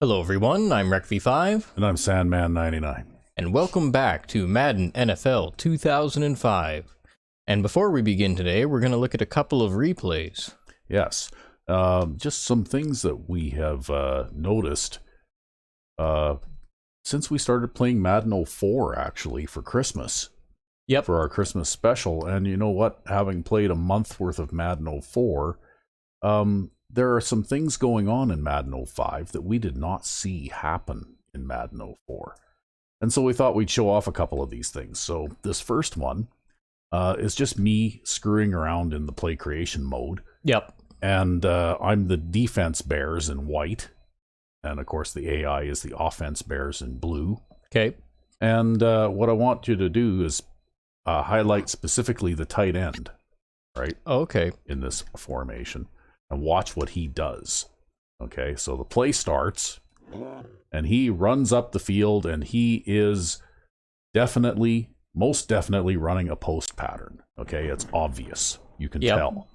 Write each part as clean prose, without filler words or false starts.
Hello everyone, I'm RecV5, And I'm Sandman99. and welcome back to Madden NFL 2005. And before we begin today, we're going to look at a couple of replays. Yes, just some things that we have noticed since we started playing Madden 04, actually, for Christmas. Yep. For our Christmas special. And you know what? Having played a month worth of Madden 04, there are some things going on in Madden 05 that we did not see happen in Madden 04. And so we thought we'd show off a couple of these things. So this first one is just me screwing around in the play creation mode. Yep. And I'm the defense bears in white. And of course the AI is the offense bears in blue. Okay. And what I want you to do is highlight specifically the tight end, right? Okay. In this formation. And watch what he does. Okay, so the play starts, and he runs up the field, and he is most definitely running a post pattern. Okay, it's obvious. You can tell.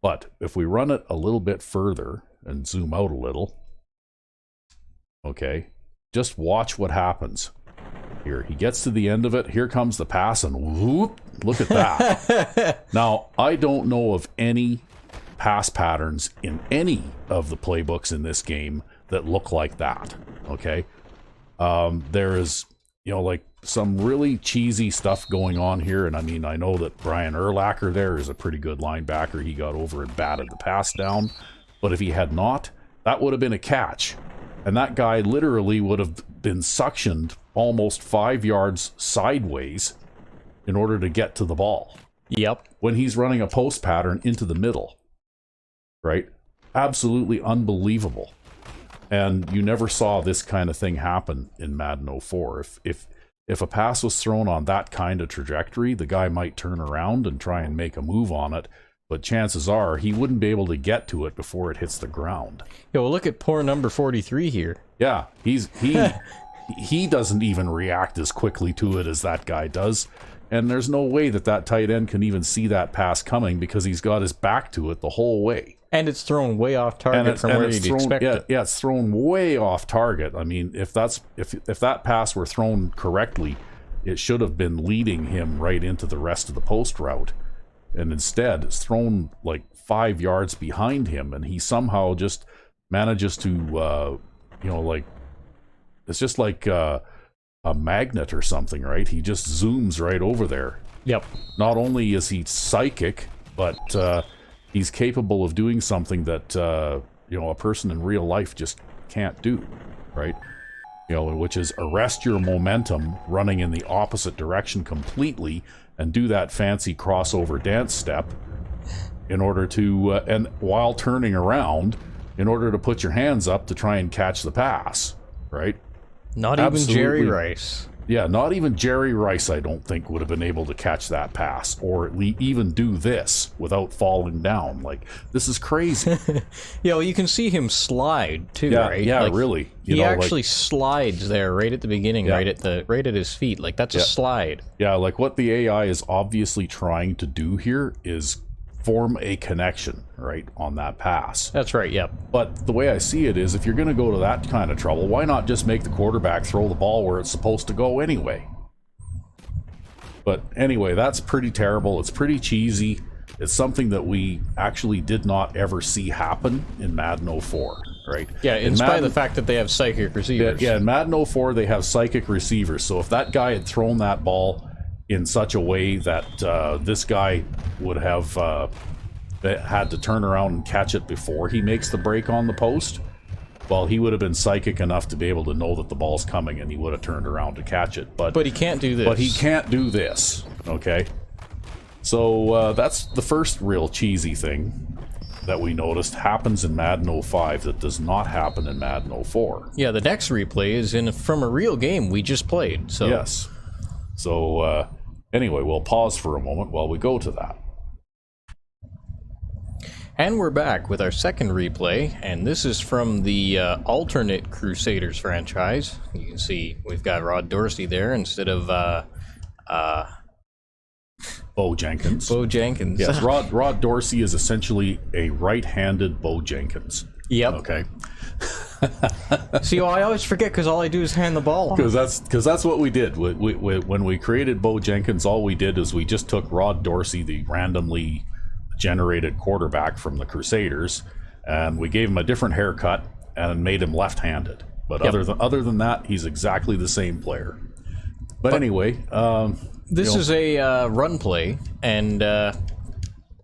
But if we run it a little bit further and zoom out a little, okay, just watch what happens. Here, he gets to the end of it. Here comes the pass, and whoop, look at that. Now, I don't know of any pass patterns in any of the playbooks in this game that look like that. Okay, there is, like some really cheesy stuff going on here, and I mean, I know that Brian Urlacher there is a pretty good linebacker. He got over and batted the pass down, but if he had not, that would have been a catch, and that guy literally would have been suctioned almost 5 yards sideways in order to get to the ball. Yep. When he's running a post pattern into the middle. Right? Absolutely unbelievable. And you never saw this kind of thing happen in Madden 04. If a pass was thrown on that kind of trajectory, the guy might turn around and try and make a move on it, but chances are he wouldn't be able to get to it before it hits the ground. Yeah, well, look at poor number 43 here. Yeah, he doesn't even react as quickly to it as that guy does. And there's no way that tight end can even see that pass coming because he's got his back to it the whole way. And it's thrown way off target from where you'd expect it. Yeah, it's thrown way off target. I mean, if that pass were thrown correctly, it should have been leading him right into the rest of the post route. And instead, it's thrown like 5 yards behind him, and he somehow just manages to, it's just like a magnet or something, right? He just zooms right over there. Yep. Not only is he psychic, but he's capable of doing something that a person in real life just can't do, right? Which is arrest your momentum running in the opposite direction completely and do that fancy crossover dance step in order to and while turning around in order to put your hands up to try and catch the pass, right? Not even Jerry Rice. Yeah, not even Jerry Rice, I don't think, would have been able to catch that pass or even do this without falling down. Like, this is crazy. Yeah, well, you can see him slide too, yeah, right? Yeah, like, really. He actually slides there right at the beginning, right at his feet. Like, that's a slide. Yeah, like what the AI is obviously trying to do here is form a connection, right, on that pass. That's right, yep. But the way I see it is, if you're going to go to that kind of trouble, why not just make the quarterback throw the ball where it's supposed to go anyway? But anyway, that's pretty terrible. It's pretty cheesy. It's something that we actually did not ever see happen in Madden 04, right? Yeah, in spite of the fact that they have psychic receivers. Yeah, in Madden 04, they have psychic receivers. So if that guy had thrown that ball in such a way that this guy would have had to turn around and catch it before he makes the break on the post, well, he would have been psychic enough to be able to know that the ball's coming, and he would have turned around to catch it. But he can't do this. But he can't do this, okay? So that's the first real cheesy thing that we noticed happens in Madden 05 that does not happen in Madden 04. Yeah, the next replay is from a real game we just played. So yes. So anyway, we'll pause for a moment while we go to that. And we're back with our second replay, and this is from the alternate Crusaders franchise. You can see we've got Rod Dorsey there instead of Bo Jenkins. Bo Jenkins. Yes, Rod Dorsey is essentially a right-handed Bo Jenkins. Yep. Okay. See, I always forget because all I do is hand the ball off. Because that's what we did. When we created Bo Jenkins, all we did is we just took Rod Dorsey, the randomly generated quarterback from the Crusaders, and we gave him a different haircut and made him left-handed. But other than that, he's exactly the same player. But anyway, this is a run play, and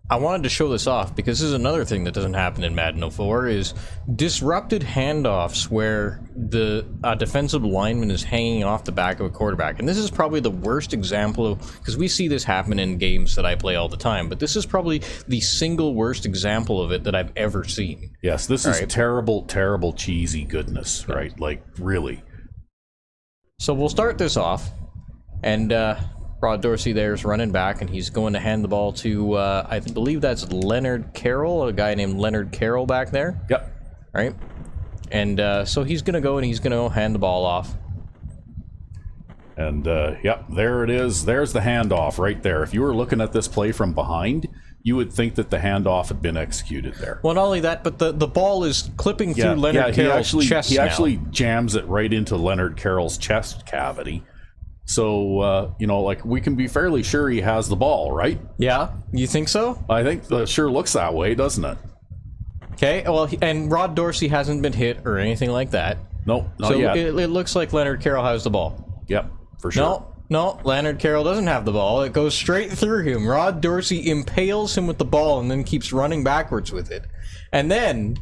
I wanted to show this off because this is another thing that doesn't happen in Madden 04 is disrupted handoffs where the defensive lineman is hanging off the back of a quarterback. And this is probably the worst example because we see this happen in games that I play all the time, but this is probably the single worst example of it that I've ever seen. Yes, this is terrible, terrible cheesy goodness, right? Like, really. So we'll start this off, and Rod Dorsey there is running back, and he's going to hand the ball to, I believe that's Leonard Carroll, a guy named Leonard Carroll back there. Yep. Right? And so he's going to go, and he's going to hand the ball off. And, yep, there it is. There's the handoff right there. If you were looking at this play from behind, you would think that the handoff had been executed there. Well, not only that, but the ball is clipping through Leonard Carroll's chest He actually jams it right into Leonard Carroll's chest cavity. So, you know, like, we can be fairly sure he has the ball, right? Yeah? You think so? I think it sure looks that way, doesn't it? Okay, well, and Rod Dorsey hasn't been hit or anything like that. Nope, not so yet. It looks like Leonard Carroll has the ball. Yep, for sure. No, Leonard Carroll doesn't have the ball. It goes straight through him. Rod Dorsey impales him with the ball and then keeps running backwards with it. And then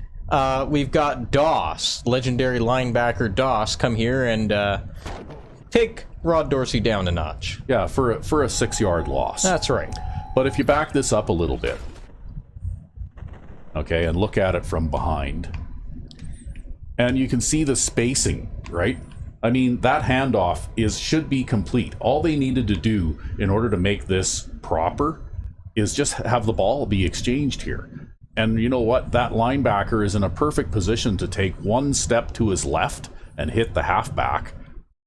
we've got Doss, legendary linebacker Doss, come here and take Rod Dorsey down a notch. Yeah, for a 6-yard loss. That's right. But if you back this up a little bit, okay, and look at it from behind, and you can see the spacing, right? I mean, that handoff should be complete. All they needed to do in order to make this proper is just have the ball be exchanged here. And you know what? That linebacker is in a perfect position to take one step to his left and hit the halfback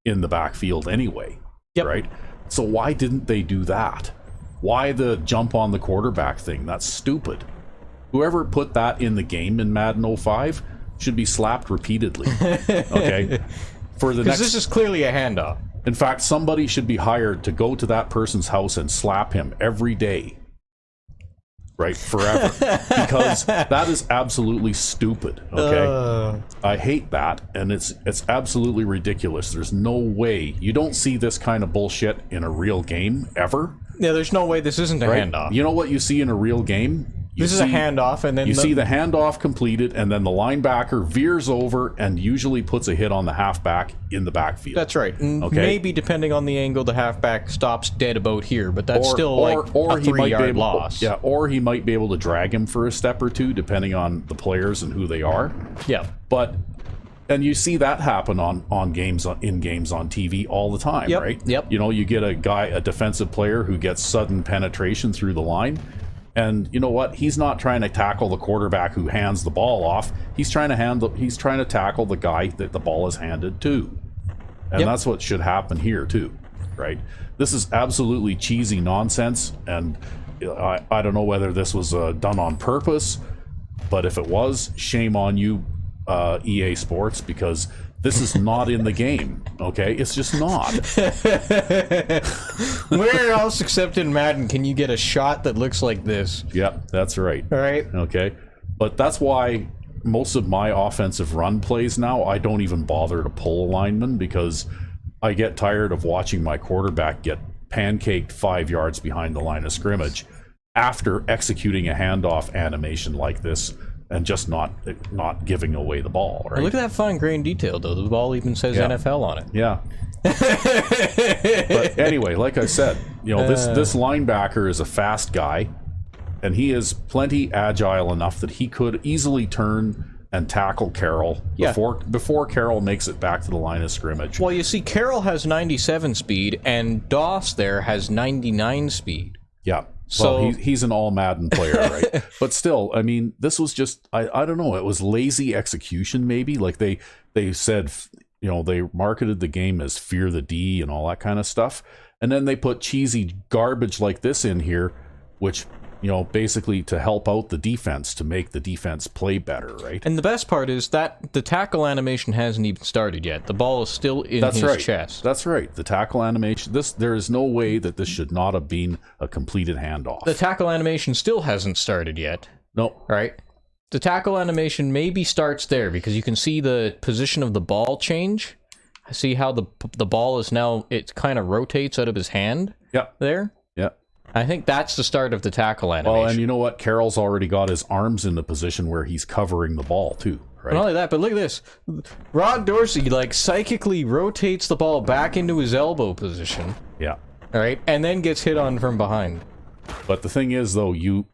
in the backfield anyway, right? So why didn't they do that? Why the jump on the quarterback thing? That's stupid. Whoever put that in the game in Madden 05 should be slapped repeatedly, okay? For the next, this is clearly a handoff. In fact, somebody should be hired to go to that person's house and slap him every day, right? Forever. Because that is absolutely stupid, okay? I hate that, and it's absolutely ridiculous. There's no way. You don't see this kind of bullshit in a real game, ever. Yeah, there's no way this isn't a handoff. You know what you see in a real game? This is a handoff, and then you see the handoff completed, and then the linebacker veers over and usually puts a hit on the halfback in the backfield. That's right. Okay. Maybe depending on the angle, the halfback stops dead about here, but that's still like a 3-yard loss. Yeah, or he might be able to drag him for a step or two, depending on the players and who they are. Yeah, and you see that happen in games on TV all the time, right? Yep. You know, you get a defensive player who gets sudden penetration through the line. And you know what? He's not trying to tackle the quarterback who hands the ball off. He's trying to tackle the guy that the ball is handed to. And that's what should happen here too, right? This is absolutely cheesy nonsense, and I don't know whether this was done on purpose, but if it was, shame on you, EA Sports, because this is not in the game, okay? It's just not. Where else except in Madden can you get a shot that looks like this? Yep, that's right. All right. Okay. But that's why most of my offensive run plays now, I don't even bother to pull a lineman, because I get tired of watching my quarterback get pancaked 5 yards behind the line of scrimmage after executing a handoff animation like this and just not giving away the ball, right? Look at that fine grain detail, though. The ball even says NFL on it. Yeah. But anyway, like I said, you know, this linebacker is a fast guy, and he is plenty agile enough that he could easily turn and tackle Carroll before Carroll makes it back to the line of scrimmage. Well, you see, Carroll has 97 speed, and Doss there has 99 speed. Yeah. So well, he's an all Madden player, right? But still, I mean, this was just, I don't know, it was lazy execution maybe. Like they said, you know, they marketed the game as Fear the D and all that kind of stuff. And then they put cheesy garbage like this in here, which basically to help out the defense, to make the defense play better, right? And the best part is that the tackle animation hasn't even started yet. The ball is still in his chest. That's right. The tackle animation, there is no way that this should not have been a completed handoff. The tackle animation still hasn't started yet. No. Right? The tackle animation maybe starts there because you can see the position of the ball change. See how the ball is now, it kind of rotates out of his hand there? Yeah. I think that's the start of the tackle animation. Well, and you know what? Carroll's already got his arms in the position where he's covering the ball, too, right? Not only that, but look at this. Rod Dorsey, psychically rotates the ball back into his elbow position. Yeah. All right? And then gets hit on from behind. But the thing is, though, you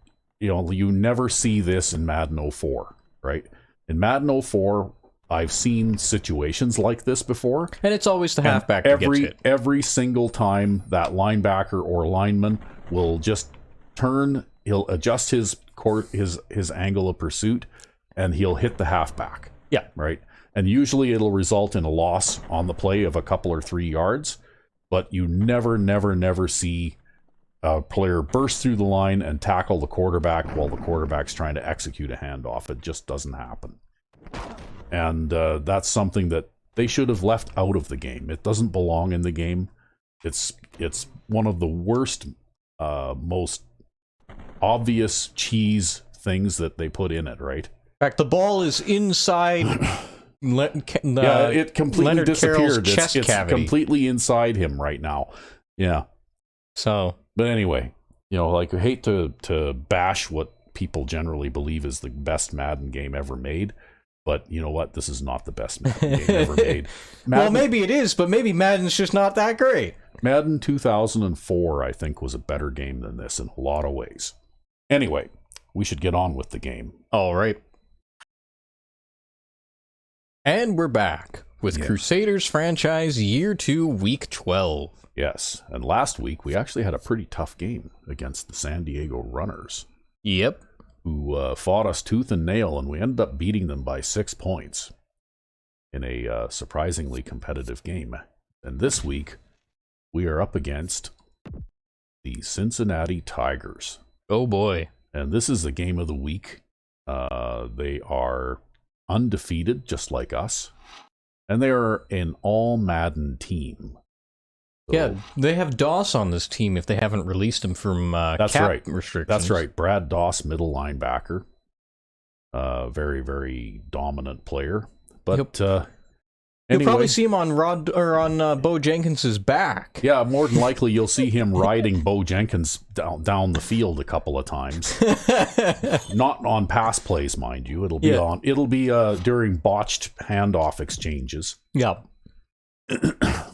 never see this in Madden 04, right? In Madden 04, I've seen situations like this before. And it's always the halfback that gets hit. Every single time that linebacker or lineman will just he'll adjust his angle of pursuit, and he'll hit the halfback. Yeah. Right? And usually it'll result in a loss on the play of a couple or 3 yards, but you never see a player burst through the line and tackle the quarterback while the quarterback's trying to execute a handoff. It just doesn't happen. And that's something that they should have left out of the game. It doesn't belong in the game. It's one of the worst, most obvious cheese things that they put in it, right? In fact, the ball is inside it completely Leonard disappeared. Carroll's chest it's cavity. completely inside him right now. Yeah. So, but anyway, I hate to bash what people generally believe is the best Madden game ever made. But you know what? This is not the best Madden game ever made. Well, maybe it is, but maybe Madden's just not that great. Madden 2004, I think, was a better game than this in a lot of ways. Anyway, we should get on with the game. All right. And we're back with Crusaders franchise Year 2, Week 12. Yes, and last week we actually had a pretty tough game against the San Diego Runners. Yep. Who fought us tooth and nail, and we ended up beating them by 6 points in a surprisingly competitive game. And this week, we are up against the Cincinnati Tigers. Oh boy. And this is the game of the week. They are undefeated, just like us. And they are an All Madden team. So, yeah, they have Doss on this team if they haven't released him from cap restrictions. That's right. Brad Doss, middle linebacker. Very, very dominant player. But anyway, you'll probably see him on Bo Jenkins's back. Yeah, more than likely you'll see him riding Bo Jenkins down the field a couple of times. Not on pass plays, mind you. It'll be during botched handoff exchanges. Yeah.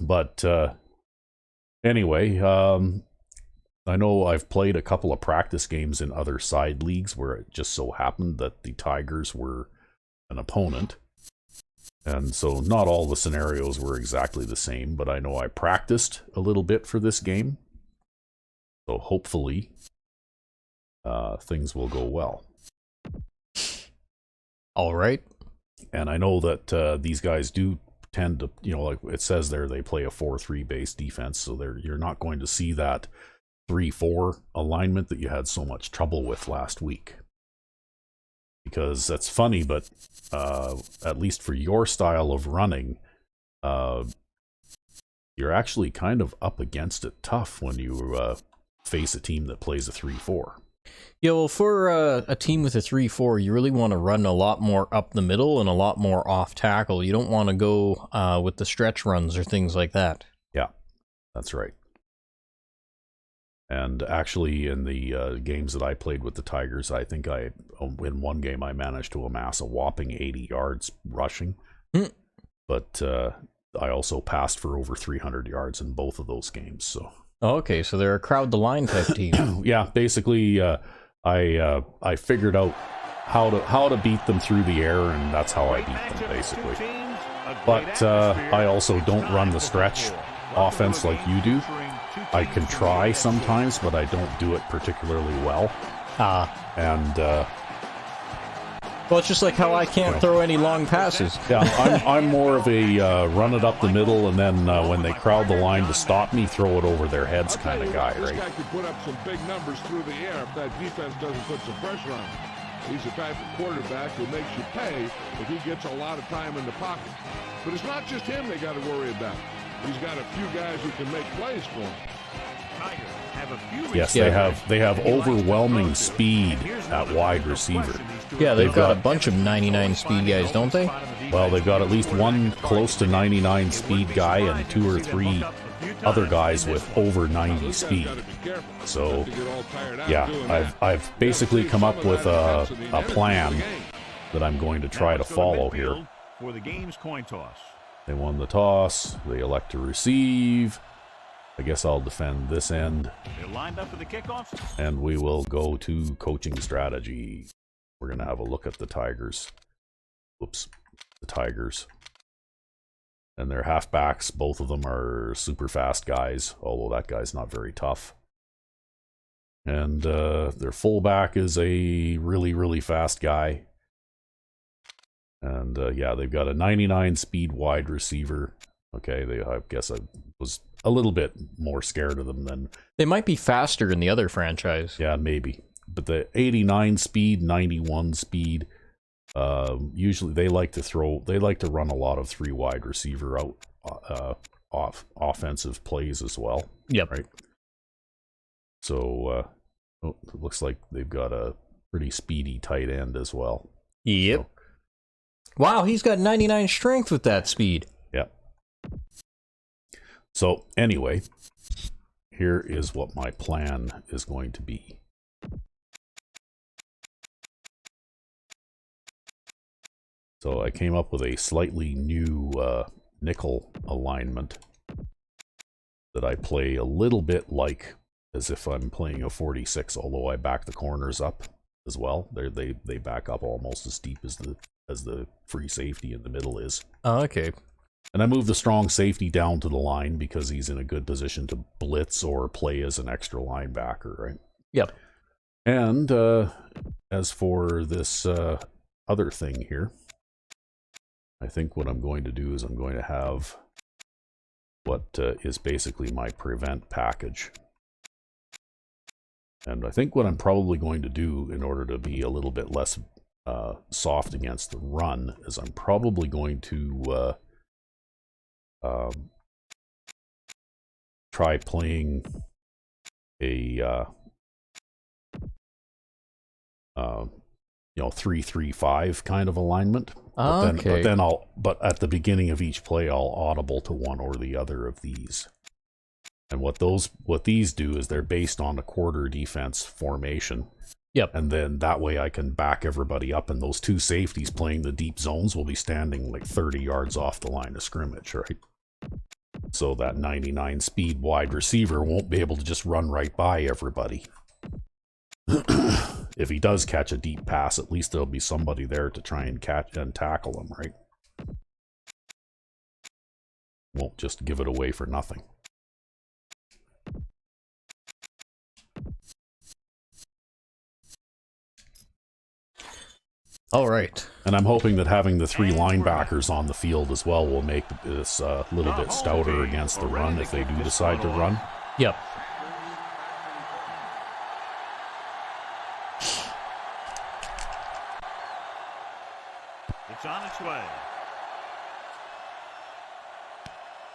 But anyway, I know I've played a couple of practice games in other side leagues where it just so happened that the Tigers were an opponent. And so not all the scenarios were exactly the same, but I know I practiced a little bit for this game. So hopefully things will go well. All right. And I know that these guys do tend to, like it says there, they play a 4-3 base defense, so you're not going to see that 3-4 alignment that you had so much trouble with last week. Because that's funny, but at least for your style of running, you're actually kind of up against it tough when you face a team that plays a 3-4. Yeah, well, for a team with a 3-4, you really want to run a lot more up the middle and a lot more off tackle. You don't want to go with the stretch runs or things like that. Yeah, that's right. And actually, in the games that I played with the Tigers, I think in one game I managed to amass a whopping 80 yards rushing. But I also passed for over 300 yards in both of those games. So. Okay, so they're a crowd the line type team. Yeah, basically, I figured out how to beat them through the air, and that's how I beat them, basically. But I also don't run the stretch offense like you do. I can try sometimes, but I don't do it particularly well. And Well, it's just like how I can't throw any long passes. Yeah, I'm more of a run it up the middle, and then when they crowd the line to stop me, throw it over their heads kind of guy, right? This guy could put up some big numbers through the air if that defense doesn't put some pressure on him. He's the type of quarterback who makes you pay if he gets a lot of time in the pocket. But it's not just him they got to worry about. He's got a few guys who can make plays for him. Yes, they have overwhelming speed at wide receiver. Yeah, they've got a bunch of 99 speed guys, don't they? Well, they've got at least one close to 99 speed guy and 2 or 3 other guys with over 90 speed. So, yeah, I've basically come up with a plan that I'm going to try to follow here. For the game's coin toss. They won the toss. They elect to receive. I guess I'll defend this end. They're lined up for the kickoff. And we will go to coaching strategy. We're going to have a look at the Tigers. Whoops. The Tigers. And their halfbacks, both of them are super fast guys, although that guy's not very tough. And their fullback is a really, really fast guy. And yeah, they've got a 99 speed wide receiver. Okay, I guess I was a little bit more scared of them than... They might be faster in the other franchise. Yeah, maybe. But the 89 speed, 91 speed, usually they like to run a lot of 3 wide receiver offensive plays as well. Yep. Right? So, it looks like they've got a pretty speedy tight end as well. Yep. So, wow, he's got 99 strength with that speed. Yeah. So, anyway, here is what my plan is going to be. So I came up with a slightly new nickel alignment that I play a little bit like as if I'm playing a 46, although I back the corners up as well. They back up almost as deep as the free safety in the middle is. Oh, okay. And I move the strong safety down to the line because he's in a good position to blitz or play as an extra linebacker, right? Yep. And as for this other thing here, I think what I'm going to do is I'm going to have what is basically my prevent package. And I think what I'm probably going to do in order to be a little bit less soft against the run is I'm probably going to try playing a 3-3-5 kind of alignment. But at the beginning of each play, I'll audible to one or the other of these. And what these do is they're based on a quarter defense formation. Yep. And then that way I can back everybody up, and those 2 safeties playing the deep zones will be standing like 30 yards off the line of scrimmage, right? So that 99 speed wide receiver won't be able to just run right by everybody. If he does catch a deep pass, at least there'll be somebody there to try and catch and tackle him, right? Won't just give it away for nothing. All right. And I'm hoping that having the 3 linebackers on the field as well will make this a little bit stouter against the run if they do decide to run. Yep. It's on its way.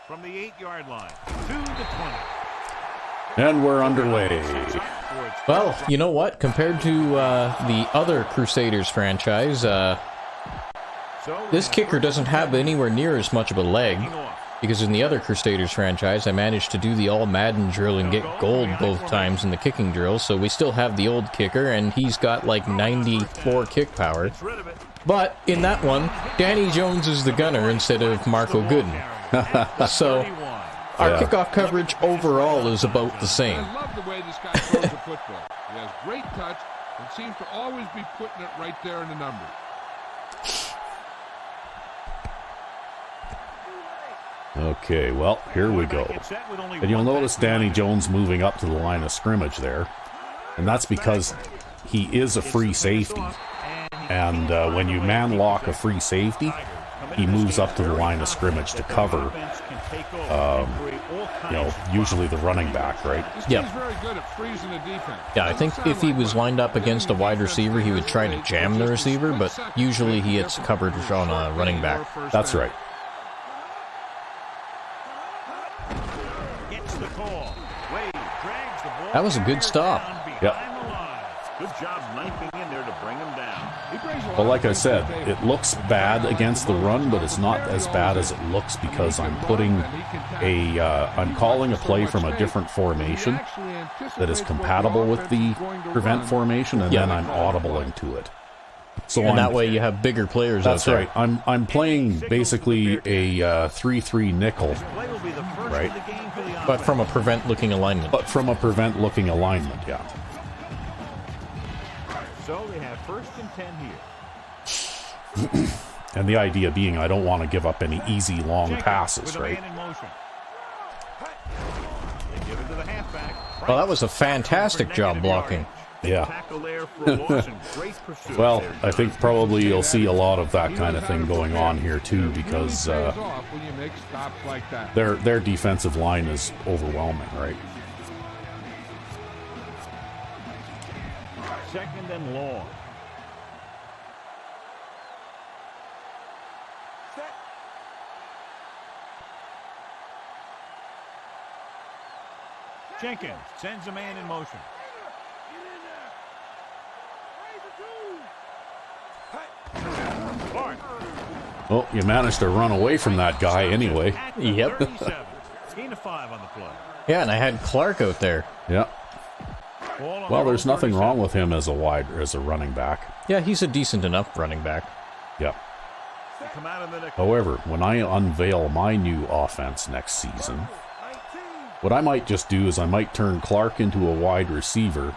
From the 8-yard line to the 20. And we're underway. Well, you know what? Compared to the other Crusaders franchise, this kicker doesn't have anywhere near as much of a leg. Because in the other Crusaders franchise, I managed to do the All Madden drill and get gold both times in the kicking drill. So we still have the old kicker, and he's got like 94 kick power. But in that one, Danny Jones is the gunner instead of Marco Gooden. So our kickoff coverage overall is about the same. I love the way this guy throws the football. He has great touch and seems to always be putting it right there in the numbers. Okay, well, here we go. And you'll notice Danny Jones moving up to the line of scrimmage there. And that's because he is a free safety. And when you man lock a free safety, he moves up to the line of scrimmage to cover, usually the running back, right? Yeah. Yeah, I think if he was lined up against a wide receiver, he would try to jam the receiver, but usually he gets coverage on a running back. That's right. That was a good stop. Yeah. Good job knifing in there to bring him down. Well, like I said, it looks bad against the run, but it's not as bad as it looks because I'm I'm calling a play from a different formation that is compatible with the prevent formation, and then I'm audibling to it. So and that way you have bigger players out there. That's right. I'm playing basically a 3-3 nickel, right? But from a prevent-looking alignment. Yeah. So they have 1st and 10 here. And the idea being I don't want to give up any easy long passes, right? Well, that was a fantastic job blocking. Yeah. Well, I think probably you'll see a lot of that kind of thing going on here too, because their defensive line is overwhelming, right? 2nd and long. Jenkins sends a man in motion. Well, you managed to run away from that guy anyway. Yep. Gain of 5 on the play. Yeah, and I had Clark out there. Yeah. Well, there's nothing wrong with him as a running back. Yeah, he's a decent enough running back. Yeah. However, when I unveil my new offense next season, what I might just do is I might turn Clark into a wide receiver.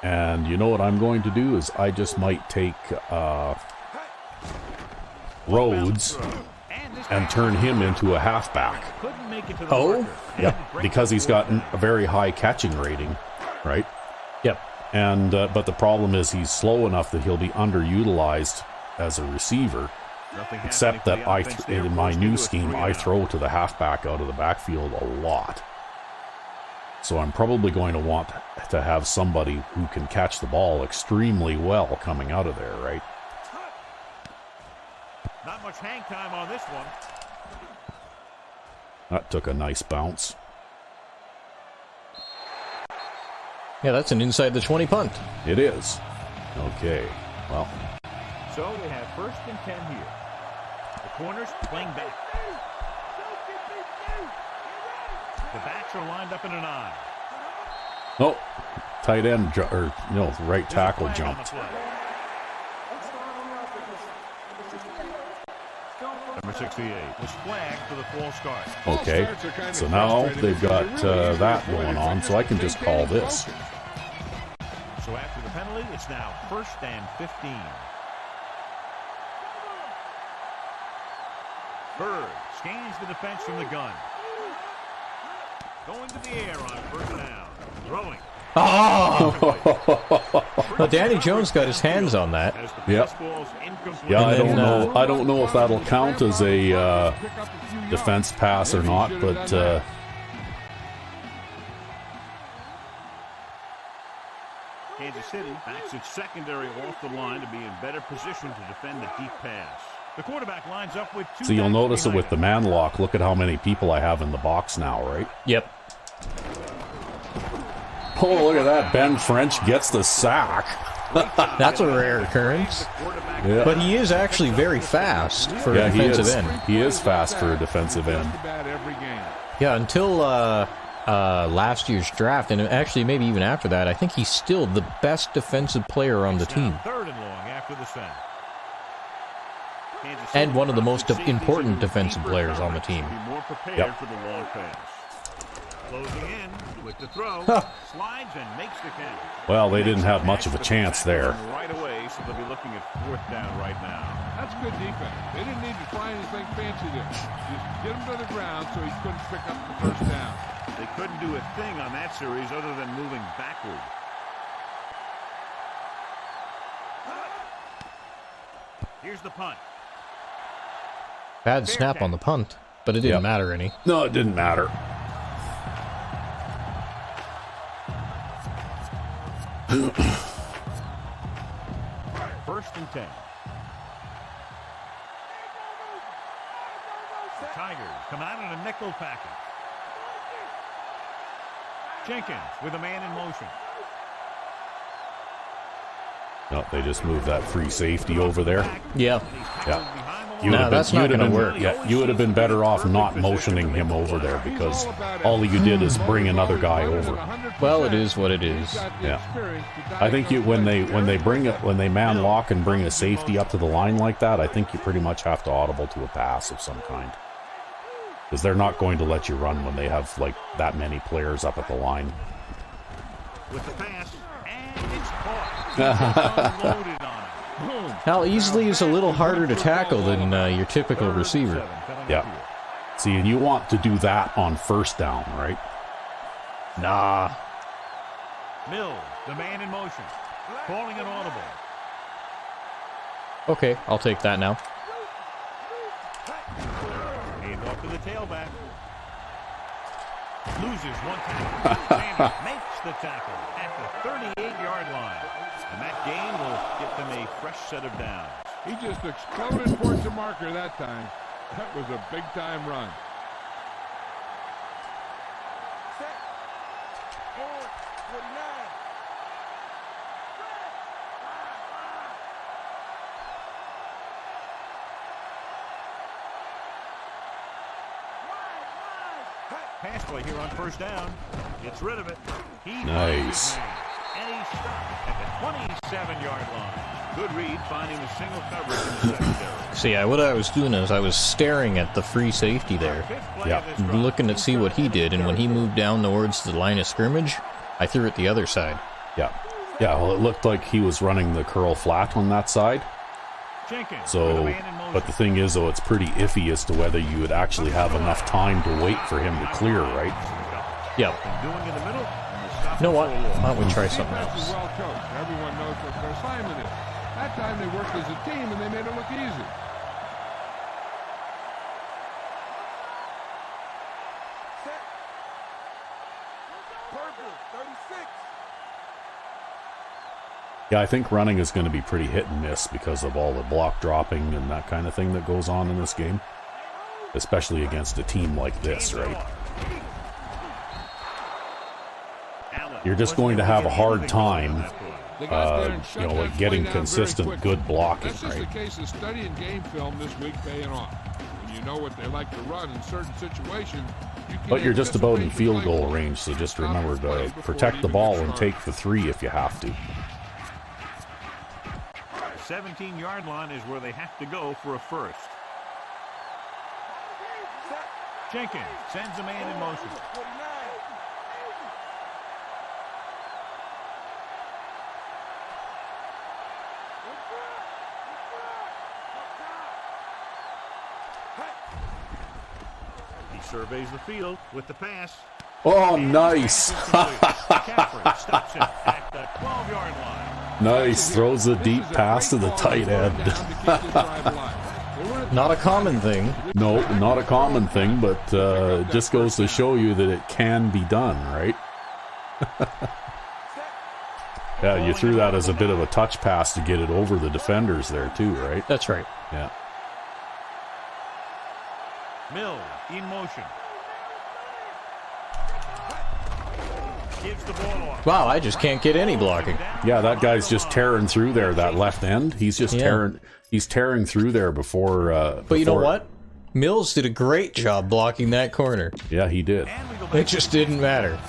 And you know what I'm going to do is I just might take Rhodes and turn him into a halfback. Oh? Yeah, because he's got a very high catching rating, right? Yep. And but the problem is he's slow enough that he'll be underutilized as a receiver. Except that in my new scheme, I throw to the halfback out of the backfield a lot. So I'm probably going to want to have somebody who can catch the ball extremely well coming out of there, right? Not much hang time on this one. That took a nice bounce. Yeah, that's an inside the 20 punt. It is. Okay, well. So they have 1st and 10 here. The corners playing back. The backs are lined up in an eye. Oh, tight end, right tackle jumped. Number 68 was flagged for the false start. Okay, so now they've got that going on, so I can just call this. So after the penalty, it's now 1st and 15. Bird scans the defense from the gun. Going to the air on 1st down. Throwing. Oh! Well, Danny Jones got his hands on that. Yep. Yeah, I don't know if that'll count as a defense pass or not, but Kansas City backs its secondary off the line to be in better position to defend the deep pass. The quarterback lines up with 2. So you'll notice it with the man lock. Look at how many people I have in the box now, right? Yep. Oh, look at that. Ben French gets the sack. That's a rare occurrence. Yeah. But he is actually very fast for a defensive end. He is fast for a defensive end. Yeah, until last year's draft, and actually maybe even after that, I think he's still the best defensive player on the team. 3rd and long after the sack. And one of the most important defensive players on the team. More prepared Yep. for the long pass. Closing in with the throw, slides and makes the catch. Well, they didn't have much of a chance there. Right away, so they'll be looking at 4th down right now. That's good defense. They didn't need to try anything fancy there. Just get him to the ground so he couldn't pick up the 1st down. They couldn't do a thing on that series other than moving backward. Here's the punt. Bad snap on the punt, but it didn't matter any. No, it didn't matter. First and 10. The Tigers come out in a nickel package. Jenkins with a man in motion. No, they just moved that free safety over there. Yeah. Yeah. No, that's not going to work. Yeah, you would have been better off not motioning him over there because all you did is bring another guy over. Well, it is what it is. Yeah. I think when they man lock and bring a safety up to the line like that, I think you pretty much have to audible to a pass of some kind. Because they're not going to let you run when they have like that many players up at the line. With the pass, and it's caught. Unloaded on it. Hal Easley is a little harder to tackle than your typical receiver. Yeah. See, and you want to do that on first down, right? Nah. Mills, the man in motion, calling an audible. Okay, I'll take that now. Hand off to the tailback. Loses one tackle. Sanders makes the tackle at the 38-yard line. And that gain will get them a fresh set of downs. He just exploded towards the marker that time. That was a big-time run. Pass play here on first down. Gets rid of it. Nice. And he stopped at the 27-yard line. Good read, finding the single coverage in the secondary. See, what I was doing is I was staring at the free safety there. Yeah. Looking to see what he did, and when he moved down towards the line of scrimmage, I threw it the other side. Yeah. Yeah, well, it looked like he was running the curl flat on that side. So, but the thing is, though, it's pretty iffy as to whether you would actually have enough time to wait for him to clear, right? Yep. You know what? Why don't we try something else? Well coached. Everyone knows what their assignment is. That time they worked as a team and they made it look easy. Yeah, I think running is going to be pretty hit and miss because of all the block dropping and that kind of thing that goes on in this game. Especially against a team like this, right? You're just going to have a hard time, like getting consistent, good blocking, right? That's just a case of studying game film this week paying off. When you know what they like to run in certain situations. But you're just about in field goal range, so just remember to protect the ball and take the 3 if you have to. 17-yard line is where they have to go for a first. Jenkins sends a man in motion. He surveys the field with the pass. Oh, nice. McCaffrey stops him at the 12-yard line. Nice. Throws a deep pass to the tight end. Not a common thing. No, not a common thing, but it just goes to show you that it can be done, right? Yeah, you threw that as a bit of a touch pass to get it over the defenders there too, right? That's right. Yeah. Mills in motion. Gives the ball off. Wow, I just can't get any blocking. Yeah, that guy's just tearing through there, that left end. He's just tearing through there before... But you know what? Mills did a great job blocking that corner. Yeah, he did. It just didn't matter.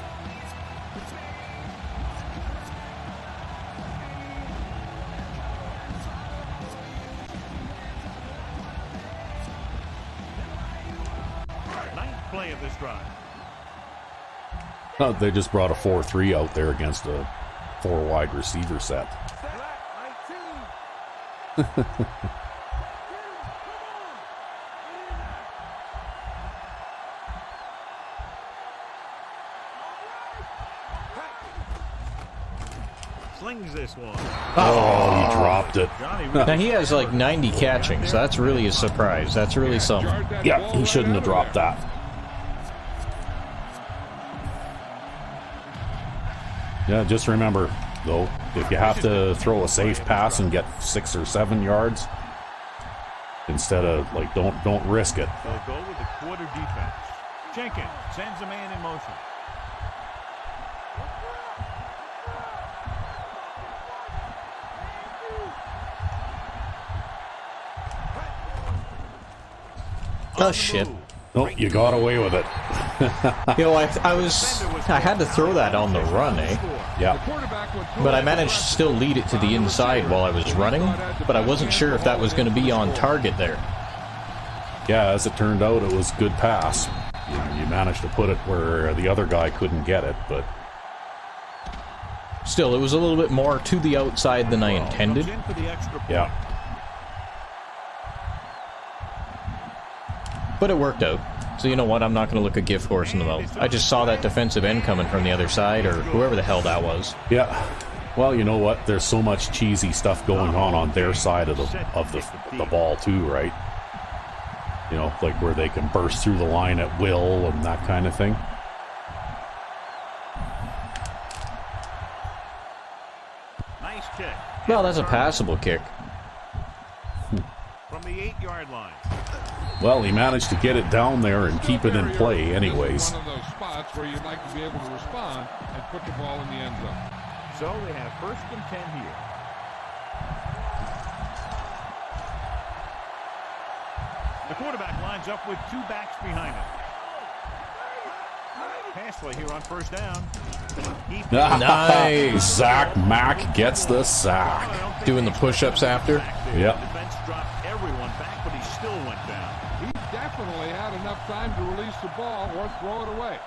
Ninth play of this drive. No, they just brought a 4-3 out there against a 4-wide receiver set. slings this one. Oh, he dropped it. Johnny Now he has like 90 catching, so that's really a surprise. That's really something. Yeah, he shouldn't have dropped that. Yeah, just remember, though, if you have to throw a safe pass and get 6 or 7 yards, instead of, like, don't risk it. They'll go with the quarter defense. Jenkins sends a man in motion. Oh shit! Nope, you got away with it. You know, I had to throw that on the run, eh? Yeah. But I managed to still lead it to the inside while I was running, but I wasn't sure if that was going to be on target there. Yeah, as it turned out, it was good pass. You managed to put it where the other guy couldn't get it, but Still, it was a little bit more to the outside than I intended. yeah. But it worked out. So you know what? I'm not going to look a gift horse in the mouth. I just saw that defensive end coming from the other side, or whoever the hell that was. Yeah. Well, you know what? There's so much cheesy stuff going on their side of the ball too, right? You know, like where they can burst through the line at will and that kind of thing. Nice kick. Well, that's a passable kick. From the 8-yard line. Well, he managed to get it down there and keep it in play anyways. One of those spots where you'd like to be able to respond and put the ball in the end zone. So they have 1st and 10 here. The quarterback lines up with 2 backs behind him. Pass play here on 1st down. Nice. Zach Mack gets the sack. Doing the push-ups after. Yep. Defense dropped everyone back, but he still went down. He definitely had enough time to release the ball or throw it away.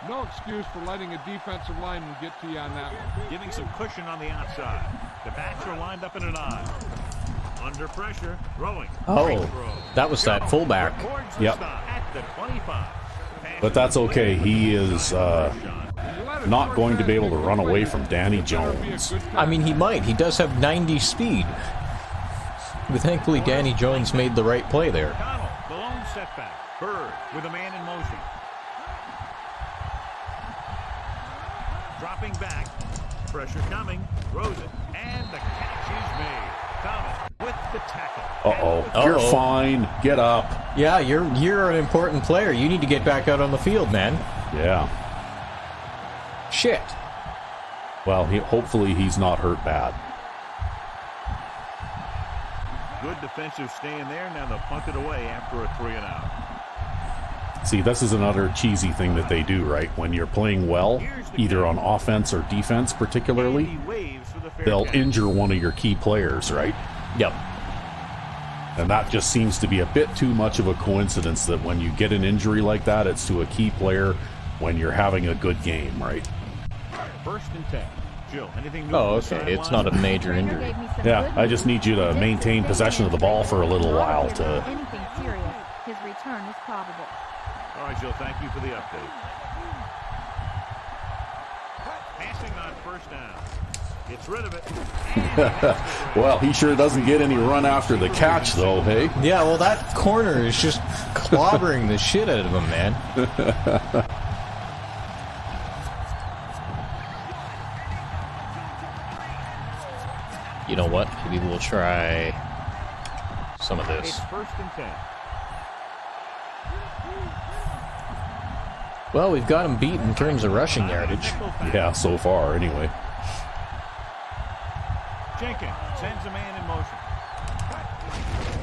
No excuse for letting a defensive lineman get to you on that one. Giving some cushion on the outside. The backs are lined up in an eye. Under pressure, throwing. Oh, that was that fullback. Yep. At the 25. But that's okay. He is not going to be able to run away from Danny Jones. I mean, he might. He does have 90 speed. But thankfully, Danny Jones made the right play there. Connell, the lone setback. Bird with a man in motion. Dropping back. Pressure coming. Throws it. And the catch is made. Thomas with the tackle. Uh-oh. You're fine. Get up. Yeah, you're an important player. You need to get back out on the field, man. Yeah. Shit. Well, hopefully he's not hurt bad. Good defensive stand there. Now they'll punt it away after a 3-and-out. See, this is another cheesy thing that they do, right? When you're playing well, either on offense or defense particularly, they'll injure one of your key players, right? Yep. And that just seems to be a bit too much of a coincidence that when you get an injury like that, it's to a key player when you're having a good game, right? 1st and 10. Jill, anything new? Oh, okay. It's not a major injury. Yeah, I just need you to maintain possession of the ball for a little while to... Anything serious, his return is probable. All right, Jill, thank you for the update. Passing on 1st down. Gets rid of it. Well, he sure doesn't get any run after the catch, though, hey? Yeah, well, that corner is just clobbering the shit out of him, man. You know what? Maybe we'll try some of this. It's 1st and 10. Well, we've got him beat in terms of rushing yardage. Yeah, so far, anyway. Jenkins sends a man in motion.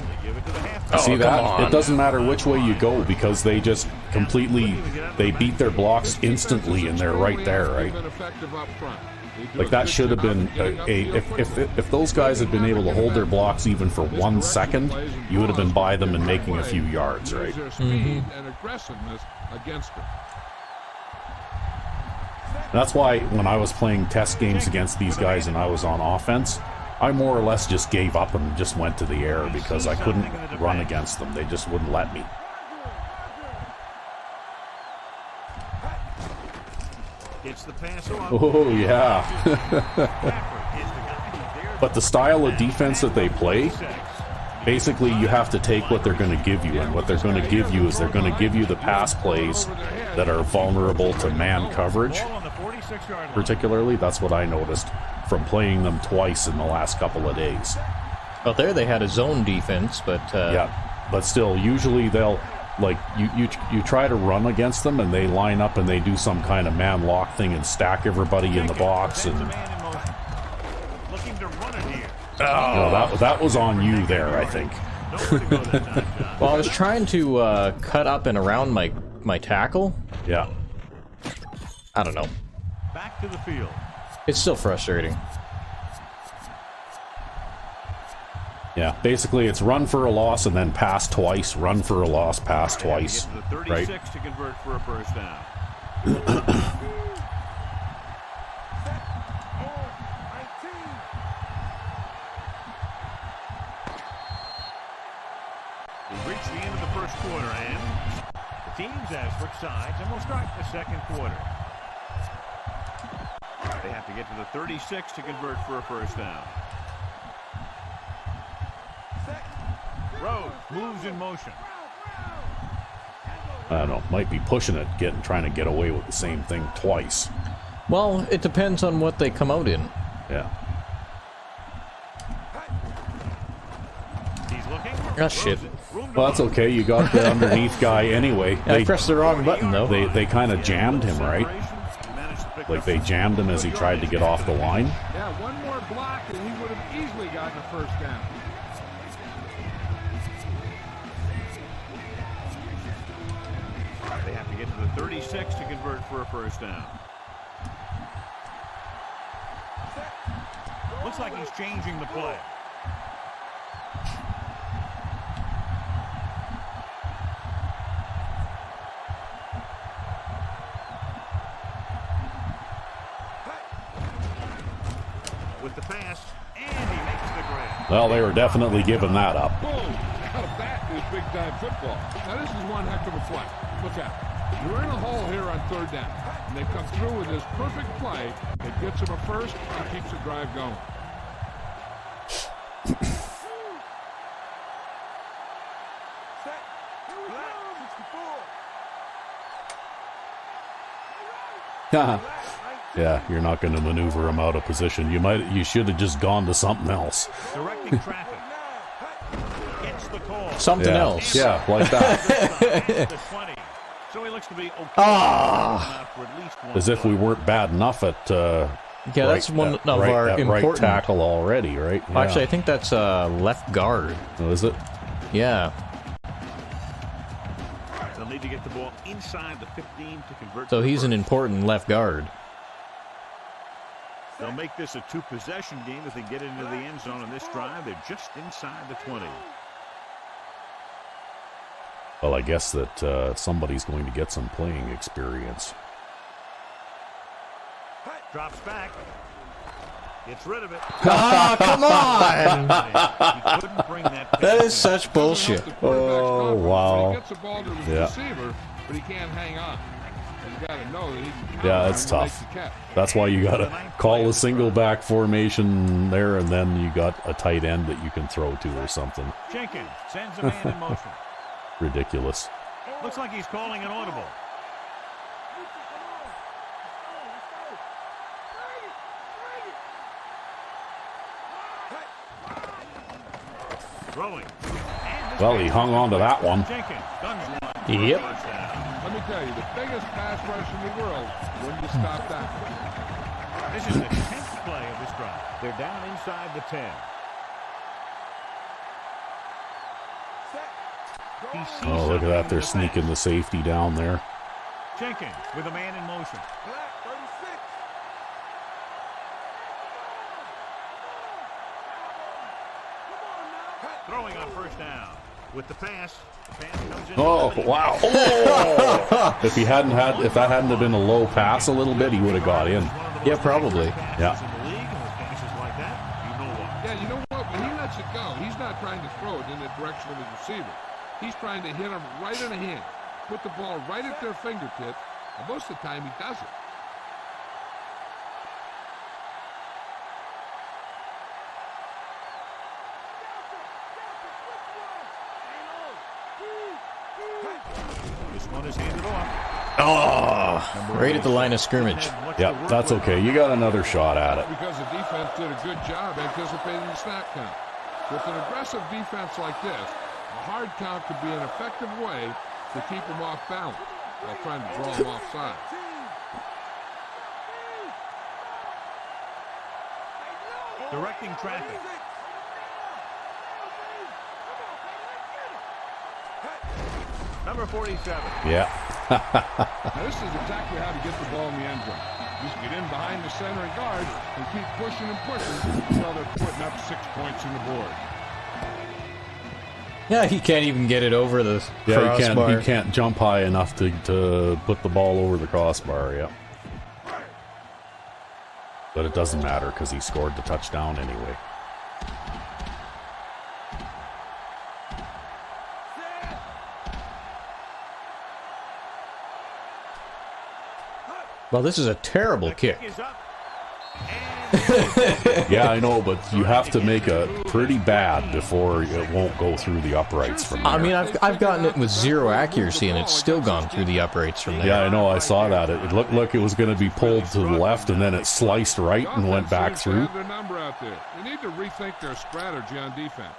They give it to the halfback. See come that? on. It doesn't matter which way you go because they just completely... They beat their blocks instantly and they're right there, right? Been effective up front. Like that should have been if those guys had been able to hold their blocks even for 1 second, you would have been by them and making a few yards, right? Their speed and aggressiveness against it. That's why when I was playing test games against these guys and I was on offense, I more or less just gave up and just went to the air because I couldn't run against them. They just wouldn't let me. Gets the pass off. Oh, yeah. But the style of defense that they play, basically you have to take what they're going to give you, and what they're going to give you is they're going to give you the pass plays that are vulnerable to man coverage. Particularly, that's what I noticed from playing them twice in the last couple of days. Out there they had a zone defense, but yeah, but still, usually they'll, like, you try to run against them and they line up and they do some kind of man lock thing and stack everybody in the box, and that was on you there, I think. Well, I was trying to cut up and around my tackle. Yeah. I don't know. Back to the field. It's still frustrating. Yeah, basically it's run for a loss and then pass twice, run for a loss, pass twice, right? To convert for a first down. We've reached the end of the first quarter, and the teams have switched sides, and we'll start the second quarter. They have to get to the 36 to convert for a first down. Rose moves in motion. I don't know, might be pushing it, trying to get away with the same thing twice. Well, it depends on what they come out in. Yeah. He's looking. Oh, shit. Well, that's okay. You got the underneath guy anyway. I pressed the wrong button, though. They kind of jammed him, right? Like they jammed him as he tried to get off the line. Yeah, one more block and he would have easily gotten a first down. They have to get to the 36 to convert for a first down. Looks like he's changing the play. With the pass, and he makes the grab. Well, they were definitely giving that up. Boom! Now that is big-time football. Now this is one heck of a play. Look at it. You're in a hole here on third down, and they come through with this perfect play that gets them a first and keeps the drive going. Yeah, you're not going to maneuver him out of position. You should have just gone to something else. Directing traffic. Gets the call. Something else. Yeah, like that. So he looks to be okay. As if we weren't bad enough at Yeah, that's one of our important right tackle already, right? Yeah. Actually, I think that's left guard. Oh, is it? Yeah. They'll need to get the ball inside the 15 to convert. So he's an important left guard. They'll make this a two-possession game if they get into the end zone in this drive. They're just inside the 20. Well, I guess that somebody's going to get some playing experience. Drops back. Gets rid of it. Ah, come on! He couldn't bring that That is such bullshit. Oh, wow. He gets the ball to the receiver, but he can't hang on. You got to know that he can. Yeah, that's tough. That's why you got to call a single back formation there, and then you got a tight end that you can throw to or something. Jenkins sends a man in motion. Ridiculous. Looks like he's calling an audible. Throwing. Well, he hung on to that one. Jenkins, Yep. Let me tell you, the biggest pass rush in the world wouldn't have stopped that. This is the 10th play of this drive. They're down inside the 10. Oh, look at that. They're sneaking the safety down there. Jenkins with a man in motion. Throwing on first down. With the pass comes in. Oh, wow. Oh! If that hadn't have been a low pass a little bit, he would have got in. Yeah, probably. Yeah. Yeah, you know what? When he lets it go, he's not trying to throw it in the direction of his receiver. He's trying to hit him right in the hand, put the ball right at their fingertips, and most of the time he does it. This one is handed off. Oh, right at the line of scrimmage. Yeah, that's okay. You got another shot at it. Because the defense did a good job anticipating the snap count. With an aggressive defense like this, a hard count could be an effective way to keep them off balance while trying to draw them offside. Directing traffic. Number 47. Yeah. Now this is exactly how to get the ball in the end zone. Just get in behind the center and guard and keep pushing and pushing until they're putting up 6 points on the board. Yeah, he can't even get it over the Yeah, crossbar. he can't jump high enough to put the ball over the crossbar, yeah. But it doesn't matter because he scored the touchdown anyway. Well, this is a terrible kick. Is up. Yeah, I know, but you have to make it pretty bad before it won't go through the uprights from there. I mean, I've gotten it with zero accuracy, and it's still gone through the uprights from there. Yeah, I know. I saw that. It looked like it was going to be pulled to the left, and then it sliced right and went back through. Their number out there. They need to rethink their strategy on defense.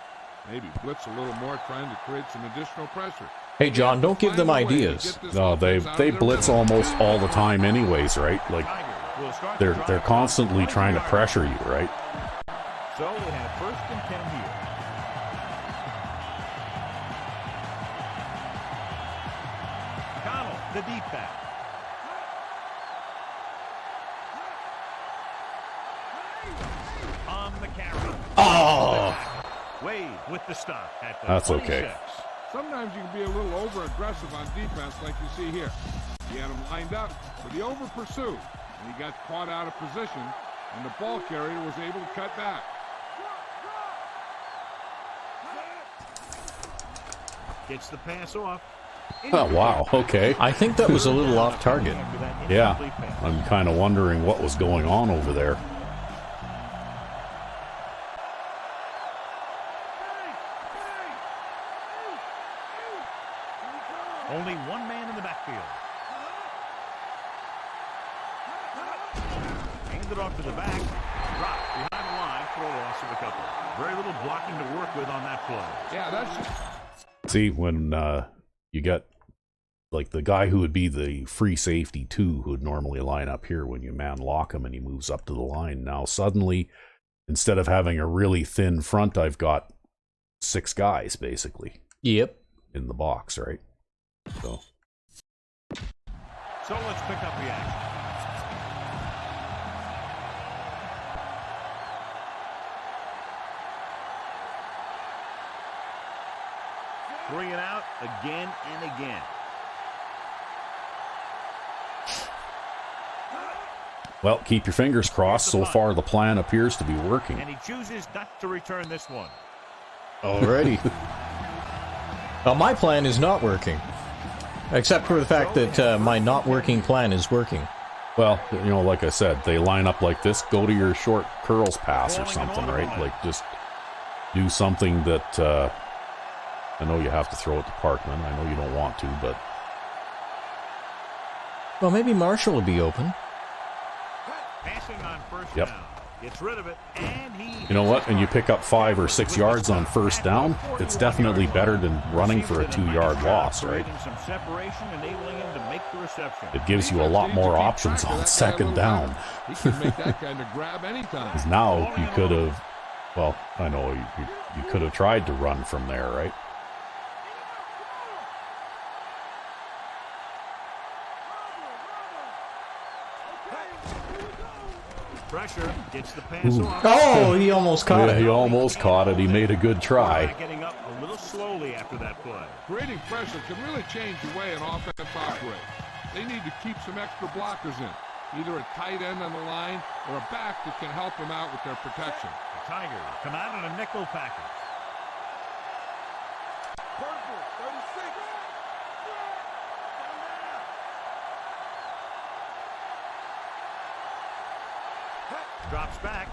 Maybe blitz a little more, trying to create some additional pressure. Hey, John, don't give them ideas. No, they blitz almost all the time, anyways, right? Like they're constantly trying to pressure you, right? So they have 1st and 10 here. Connell, the deep pass. On the carry. Oh! Wade with the stop at the That's 26. okay. Sometimes you can be a little over-aggressive on defense like you see here. He had him lined up, but he over-pursued, and he got caught out of position, and the ball carrier was able to cut back. Gets the pass off. Oh, wow. Okay. I think that was a little off target. Yeah. I'm kind of wondering what was going on over there. Only one man in the backfield. Handed off to the back. Dropped behind the line for a loss of a couple. Very little blocking to work with on that play. Yeah, that's just... See, when you get like the guy who would be the free safety too, who would normally line up here, when you man lock him and he moves up to the line, now suddenly, instead of having a really thin front, I've got 6 guys basically Yep. in the box, right? So let's pick up the action. Three and out again and again. well, keep your fingers crossed. So far, the plan appears to be working. And he chooses not to return this one. Alrighty. Well, my plan is not working. Except for the fact that my not working plan is working. Well, you know, like I said, they line up like this. Go to your short curls pass or something, right? Like just do something that I know you have to throw it to Parkman. I know you don't want to, but Well, maybe Marshall will be open. Passing on first Yep. down. Gets rid of it, and he... you know what? And you pick up 5 or 6 yards on first down, it's definitely better than running for a 2-yard loss, right? Some separation, enabling him to make the reception. It gives you a lot more options on second down. He can make that kind of grab anytime. Because now you could have, well, I know you could have tried to run from there, right? Pressure gets the pass off. Oh, he almost caught Yeah, it. he almost caught it. He made a good try. Getting up a little slowly after that play. Creating pressure can really change the way an offense operates. They need to keep some extra blockers in, either a tight end on the line or a back that can help them out with their protection. The Tigers come out in a nickel package. Drops back,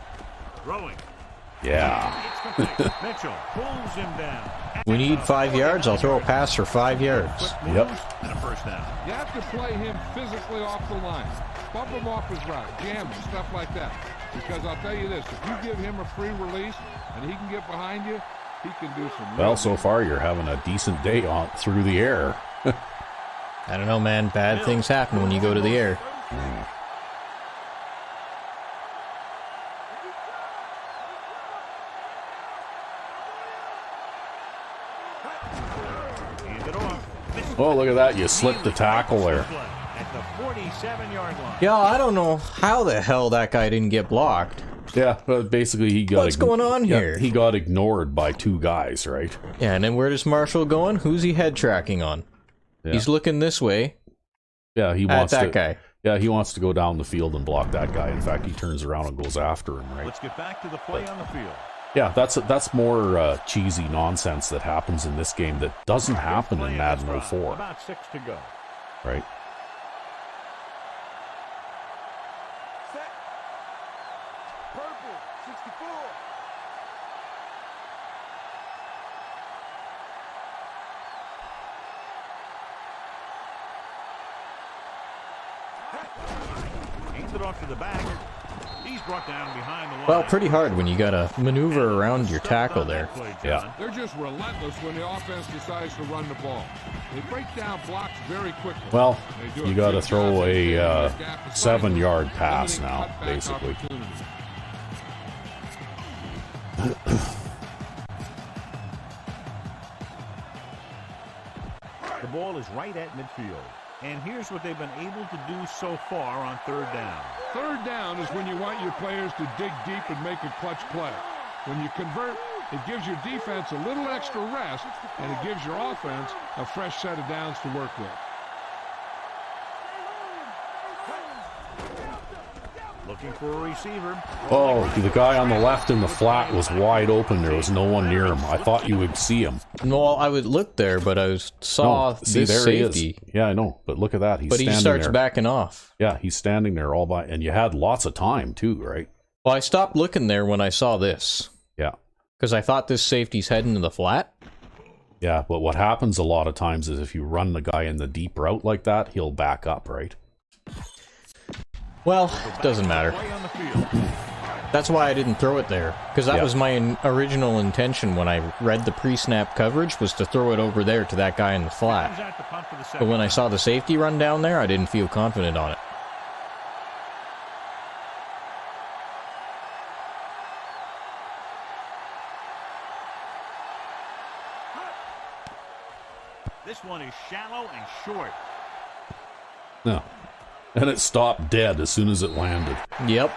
throwing. Yeah. Mitchell pulls him down. We need 5 yards. I'll throw a pass for 5 yards. Yep. And a first down. You have to play him physically off the line. Bump him off his route, jam him, stuff like that. Because I'll tell you this, if you give him a free release and he can get behind you, he can do some... Well, so far you're having a decent day on through the air. I don't know, man. Bad things happen when you go to the air. Oh, look at that. You slipped the tackle there. At the 47-yard line. Yeah, I don't know how the hell that guy didn't get blocked. Yeah, but basically he got... What's going on here? He got ignored by 2 guys, right? Yeah, and then where does Marshall going? Who's he head tracking on? Yeah. He's looking this way. Yeah, he At wants that to... guy. Yeah, he wants to go down the field and block that guy. In fact, he turns around and goes after him, right? Let's get back to the play on the field. Yeah, that's more cheesy nonsense that happens in this game that doesn't happen in Madden 04. About 6 to go. Right? Set. Purple, 64. Hands it off to the back. He's brought down behind the line. Well, pretty hard when you gotta maneuver around your tackle there. Yeah. They're just relentless when the offense decides to run the ball. They break down blocks very quickly. Well, They do you a got to good throw job of a taking their gap of 7-yard limiting pass now, cutback basically. opportunities. The ball is right at midfield. And here's what they've been able to do so far on 3rd down. 3rd down is when you want your players to dig deep and make a clutch play. When you convert, it gives your defense a little extra rest, and it gives your offense a fresh set of downs to work with. Looking for a receiver. Oh, the guy on the left in the flat was wide open. There was no one near him. I thought you would see him. No, I would look there, but I saw No, see, this there safety. he is. Yeah, I know, but look at that. He's But he standing starts there. backing off. Yeah, he's standing there all by, and you had lots of time too, right? Well, I stopped looking there when I saw this. Yeah. Because I thought this safety's heading to the flat. Yeah, but what happens a lot of times is if you run the guy in the deep route like that, he'll back up, right? Well, doesn't matter. Play on the field. That's why I didn't throw it there. Because that Yeah. was my original intention when I read the pre-snap coverage, was to throw it over there to that guy in the Comes flat. out to punt for the But second when I time. saw the safety run down there, I didn't feel confident on it. This one is shallow and short. No. And it stopped dead as soon as it landed. Yep.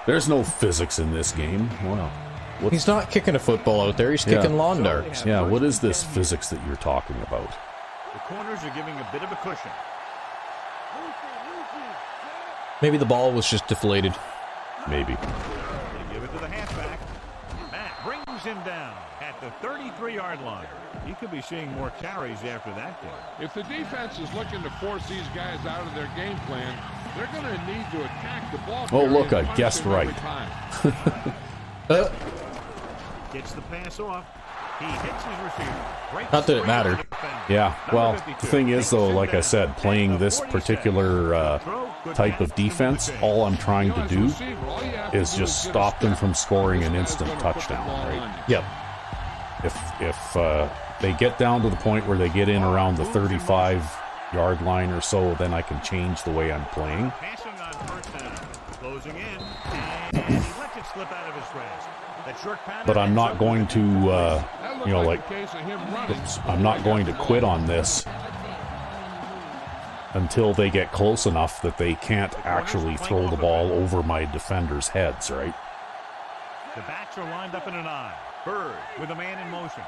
There's no physics in this game. Wow. He's not kicking a football out there, he's Yeah. kicking lawn darts. Yeah, what is this physics that you're talking about? The corners are giving a bit of a cushion. Maybe the ball was just deflated. Maybe. They give it to the halfback. Matt brings him down at the 33-yard line. He could be seeing more carries after that game. If the defense is looking to force these guys out of their game plan, they're going to need to attack the ball. Oh, look, carrier and I punish guessed him every right. time. Gets the pass off. He hits his receiver. Right Not that it straight mattered. to the defender. Yeah, Number well, 52 the thing is, takes though, him like I down said, at playing the this 47. particular Good type pass of defense, all I'm trying to do is just stop them from scoring an instant touchdown, right? Yep. If they get down to the point where they get in around the 35-yard line or so, then I can change the way I'm playing. Passing on first down. Closing in. And he lets it slip out of his grasp. That short pattern But I'm ends not up going with to, That you know, looked like, the case of him running. I'm not going to quit on this until they get close enough that they can't actually throw the ball over my defenders' heads, right? The backs are lined up in an eye. Bird with a man in motion.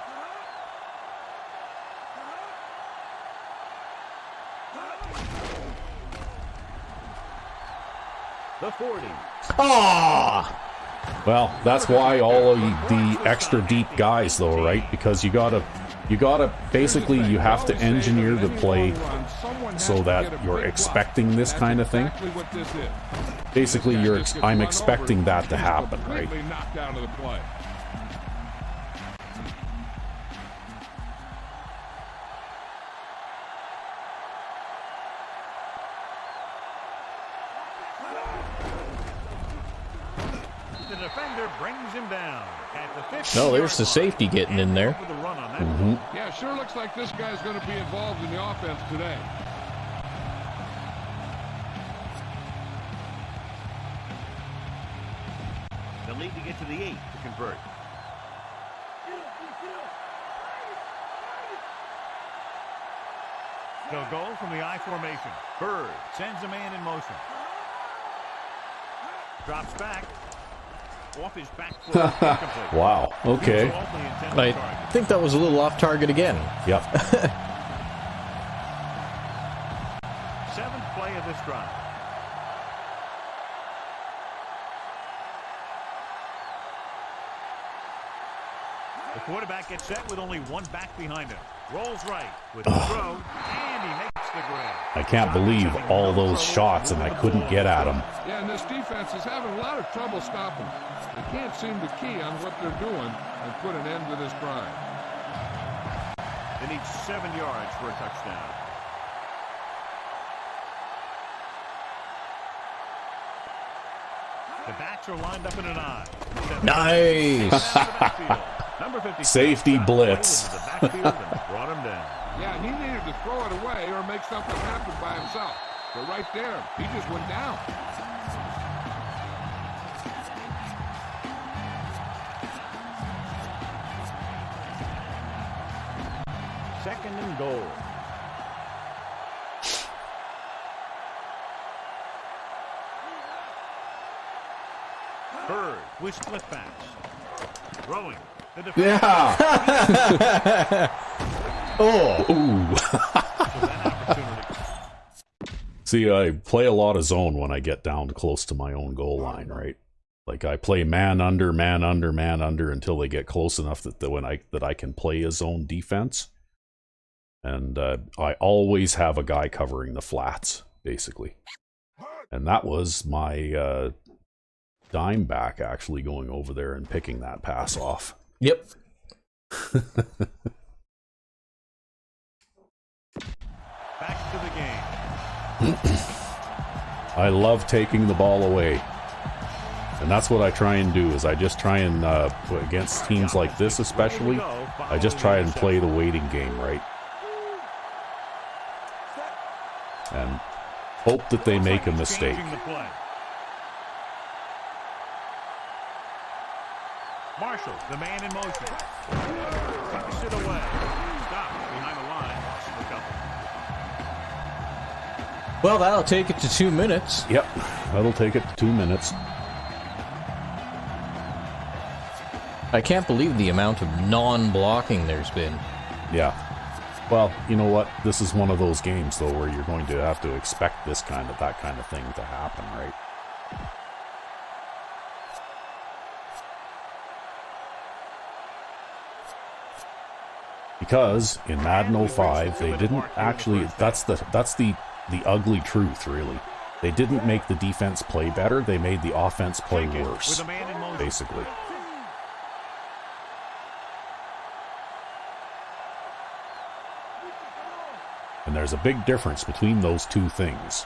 The 40. Ah! Well, that's why all of the extra deep guys, though, right? Because you gotta basically you have to engineer the play so that you're expecting this kind of thing. Exactly what this is. Basically, I'm expecting that to happen, right? Completely knocked out of the play. but the defender brings him down at the 50. No, there's the safety getting in there. The run on that. Yeah, sure looks like this guy's going to be involved in the offense today. They'll need to get to the 8 to convert. They'll go from the I formation. Bird sends a man in motion. Drops back. Off his back foot. Incomplete. Wow. Okay. I think that was a little off target again. Yep. 7th play of this drive. The quarterback gets set with only one back behind him. Rolls right with the throw, and he makes the grab. I can't believe all those shots and I couldn't get at him. Yeah, and this defense is having a lot of trouble stopping. They can't seem to key on what they're doing and put an end to this drive. They need 7 yards for a touchdown. The backs are lined up in an eye. Nice. Number 50 Safety blitz. brought him down. Yeah, and he needed to throw it away or make something happen by himself. But right there, he just went down. Second and goal. Bird with split backs. Throwing. The defense. Yeah. Oh. Ooh. See, I play a lot of zone when I get down close to my own goal line, right? Like I play man under, man under, man under until they get close enough that I can play a zone defense. And I always have a guy covering the flats, basically. And that was my dime back actually going over there and picking that pass off. Yep. Back to the game. I love taking the ball away. And that's what I try and do, is I just try and, against teams like this especially, I just try and play the waiting game right. And hope that they make a mistake. Marshall, the man in motion. Tucks it away. Stop behind the line. Lost the couple. Well, that'll take it to 2 minutes. Yep, that'll take it to 2 minutes. I can't believe the amount of non-blocking there's been. Yeah. Well, you know what? This is one of those games, though, where you're going to have to expect that kind of thing to happen, right? Because in Madden 05, they didn't actually. That's the ugly truth, really. They didn't make the defense play better. They made the offense play worse, basically. And there's a big difference between those two things.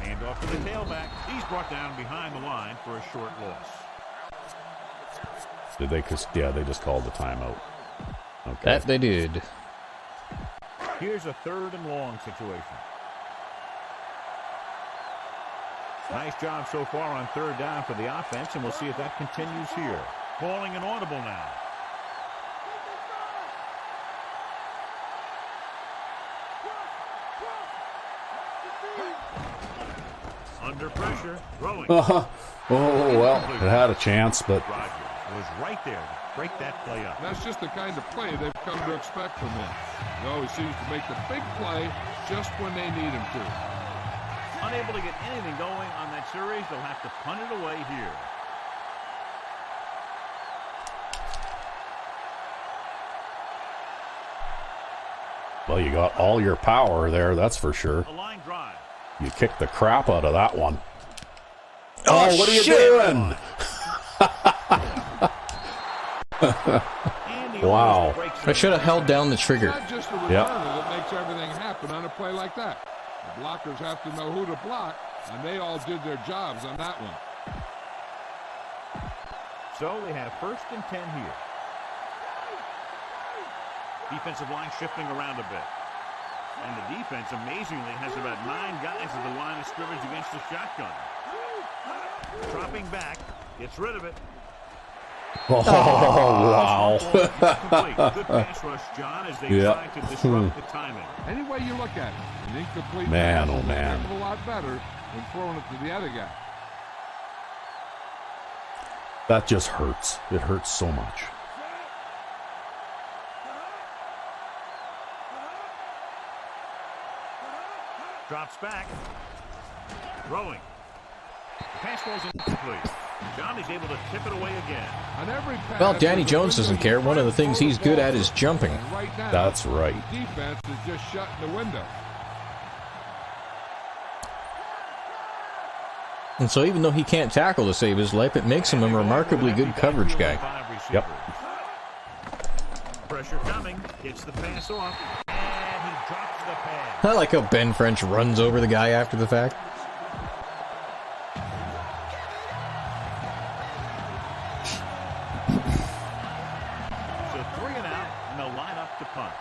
Hand off to the tailback. He's brought down behind the line for a short loss. Did they? Yeah, they just called the timeout. Okay. That they did. Here's a 3rd and long situation. Nice job so far on 3rd down for the offense, and we'll see if that continues here. Calling an audible now. Under pressure, throwing. Oh, well, it had a chance, but Rogers was right there to break that play up. That's just the kind of play they've come to expect from him. He always seems to make the big play just when they need him to. Unable to get anything going on that series, they'll have to punt it away here. well, you got all your power there, that's for sure. A line drive. You kicked the crap out of that one. Oh, what are you doing? Wow. I should have held down the trigger. It's not just the returner that makes everything happen on a play like that. The blockers have to know who to block, and they all did their jobs on that one. So they have 1st and 10 here. Defensive line shifting around a bit. And the defense, amazingly, has about 9 guys at the line of scrimmage against the shotgun. Dropping back, gets rid of it. Oh, wow. Good pass rush, John, as they try to disrupt the timing. Any way you look at it, an incomplete Man, pass oh, is man. a lot better than throwing it to the other guy. That just hurts. It hurts so much. Drops back. Throwing. The pass falls incomplete. John is able to tip it away again. On every pass, Well, Danny Jones doesn't care. One of the things he's good at is jumping. And right now, That's right. the defense is just shutting the window. And so even though he can't tackle to save his life, it makes him a remarkably good coverage guy. Yep. Pressure coming. Gets the pass off. And he drops the pass. I like how Ben French runs over the guy after the fact. So 3 and out, and they'll line up to punt.